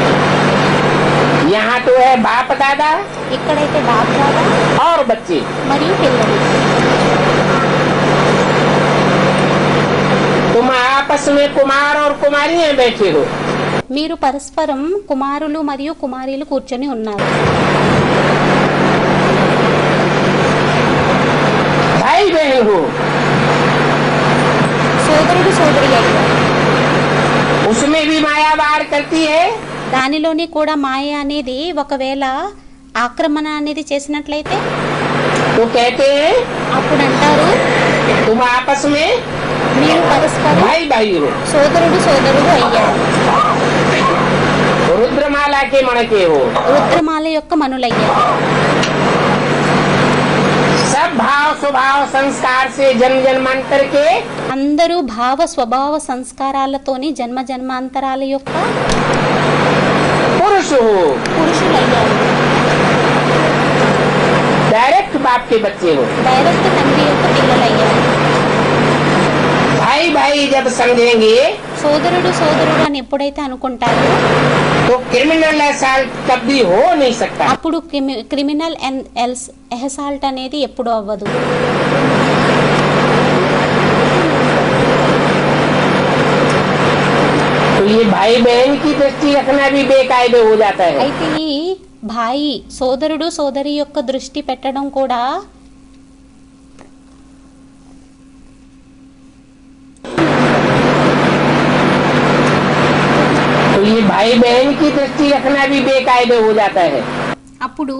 यहाँ तो है बाप दादा ఇక్కడైతే బాబు దాదా और बच्चे। మరియు పిల్లలు तुम आपस में कुमार और कुमारियां बैठे हो। మీరు పరస్పరం కుమారులు మరియు కుమారీలు కూర్చొని ఉన్నారు. भाई बहन हो। సోదరుడు సోదరి అయ్యారు. उसमें भी माया वार करती है దానిలోని కూడా మాయ అనేది ఒకవేళ ఆక్రమణ అనేది చేసినట్లయితే तो कहते हैं అప్పుడు అంటారు तुम आपस में మీరు పరస్పరం भाई भाई हो। సోదరుడు సోదరుడు అయ్యారు. रुद्रमाला के मणके हो। రుద్రమాల యొక్క మనులయ్యారు. सब भाव स्वभाव संस्कार से जन्म जन्मांतर के అందరూ భావ స్వభావ సంస్కారాలతోని జన్మ జన్మాంతరాల యొక్క पुरुष हो। పురుషులయ్యారు. डायरेक्ट बाप के बच्चे हो। డైరెక్ట్ తండ్రి యొక్క పిల్లలయ్యారు. भाई भाई जब समझेंगे సోదరుడు సోదరుడు అని ఎప్పుడైతే అనుకుంటారో तो क्रिमिनल असॉल्ट कभी हो नहीं सकता। అప్పుడు క్రిమినల్ అసాల్ట్ అనేది ఎప్పుడు అవ్వదు. तो ये भाई बहन की दृष्टि रखना भी बेकायदे हो जाता है। అయితే ఈ భాయి సోదరుడు సోదరి యొక్క దృష్టి పెట్టడం కూడా तो ये भाई बहन की दृष्टि रखना भी बेकायदे हो जाता है। అప్పుడు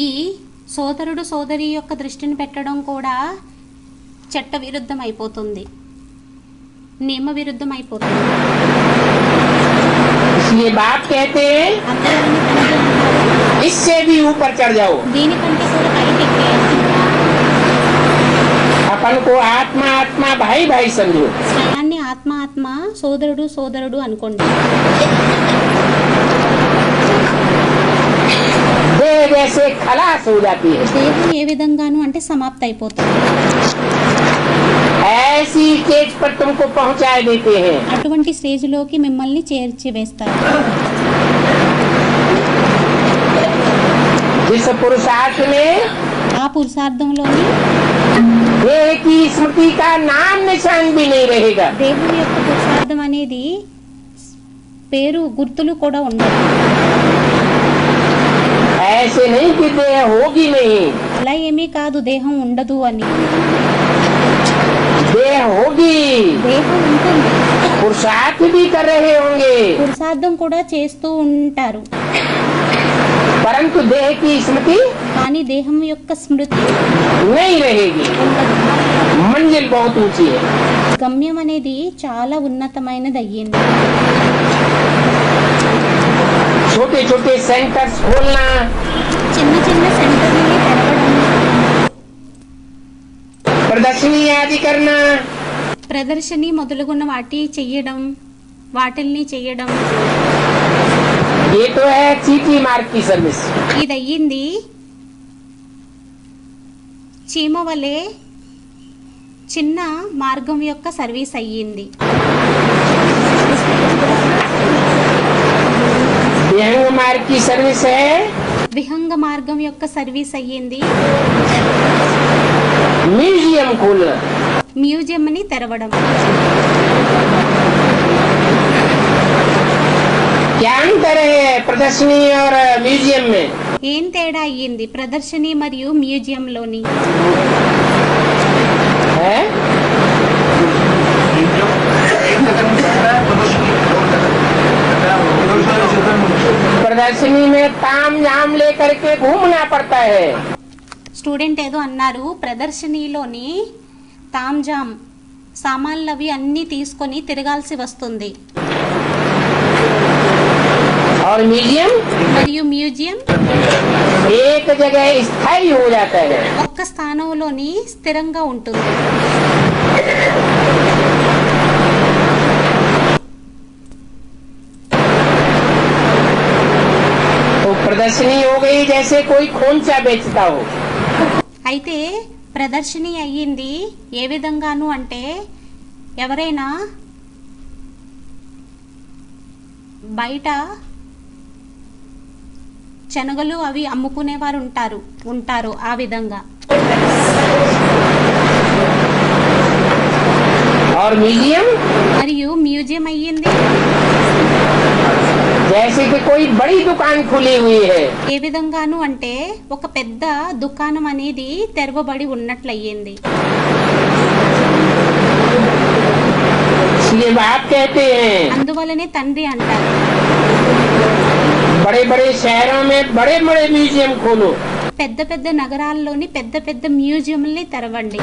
ఈ సోదరుడు సోదరి యొక్క దృష్టిని పెట్టడం కూడా చట్ట విరుద్ధం అయిపోతుంది, నియమ విరుద్ధం అయిపోతుంది. इसलिए बाप कहते हैं అందువలన తండ్రి అంటారు, इससे भी ऊपर चढ़ जाओ। దీనికంటే కూడా పైకి ఎక్కేయండి. अपन को आत्मा आत्मा भाई भाई समझो। స్వయాన్ని ఆత్మ ఆత్మ సోదరుడు సోదరుడు అనుకోండి. देह जैसे खलास हो जाती है, దేహం ఏ విధంగాను అంటే సమాప్తి అయిపోతుంది. ऐसी स्टेज पर तुमको पहुंचा देते हैं। అటువంటి స్టేజ్లోకి మిమ్మల్ని చేర్చి వేస్తారు. जिस पुरुषार्थ में ఆ పురుషార్థంలోని देह की स्मृति का नाम निशान भी नहीं रहेगा, దేవుని యొక్క పురుషార్థం అనేది పేరు గుర్తులు కూడా ఉండవు. ऐसे नहीं कि देह होगी नहीं, అలా ఏమీ కాదు దేహం ఉండదు అని. देह होगी, దేహం ఉంటుంది, पुरुषार्थ भी कर रहे होंगे, పురుషార్థం కూడా చేస్తూ ఉంటారు. परंतु देह की स्मृति కానీ దేహం యొక్క స్మృతి नहीं रहेगी। ఉండదు. मंजिल बहुत ऊंची है। గమ్యం అనేది చాలా ఉన్నతమైనది అయ్యింది. छोटे छोटे सेंटर्स खोलना, చిన్న చిన్న సెంటర్ని తెరవడం, प्रदर्शनी आदि करना, ప్రదర్శని మొదలుగున్న వాటిల్ని చెయ్యడం ये तो है चीटी मार्ग की सर्विस। ఇది అయ్యింది చీమ వలె చిన్న మార్గం యొక్క సర్వీస్ అయ్యింది. विहंग मार्ग की सर्विस है విహంగ మార్గం యొక్క సర్వీస్ అయ్యింది म्यूजियम खोलना। మ్యూజియంని తెరవడం. क्या अंतर है प्रदर्शनी और म्यूजियम में? ఏం తేడా అయ్యింది ప్రదర్శని మరియు మ్యూజియంలోని? है प्रदर्शनी में ताम झाम लेकर के घूमना पड़ता है, స్టూడెంట్ ఏదో అన్నారు, ప్రదర్శనీలోని తాంజామ్ సామాన్లు అవి అన్నీ తీసుకొని తిరగాల్సి వస్తుంది. और म्यूजियम మరియు మ్యూజియం एक जगह स्थायी हो जाता है। ఒక్క స్థానంలోని స్థిరంగా ఉంటుంది. तो प्रदर्शनी हो गई जैसे कोई खोंचा बेचता हो। అయితే ప్రదర్శని అయ్యింది ఏ విధంగాను అంటే ఎవరైనా బయట శనగలు అవి అమ్ముకునేవారు ఉంటారు ఆ విధంగా. और म्यूजियम మరియు మ్యూజియం అయ్యింది जैसे कि कोई बड़ी दुकान खुली हुई है, ఏ విధంగాను అంటే ఒక పెద్ద దుకాణం అనేది తెరవబడి ఉన్నట్లయింది. इसलिए बाप कहते हैं అందువలనే తండ్రి అంటారు, बड़े बड़े शहरों में बड़े बड़े म्यूजियम खोलो। పెద్ద పెద్ద నగరాల్లోని పెద్ద పెద్ద మ్యూజియంల్ని తెరవండి.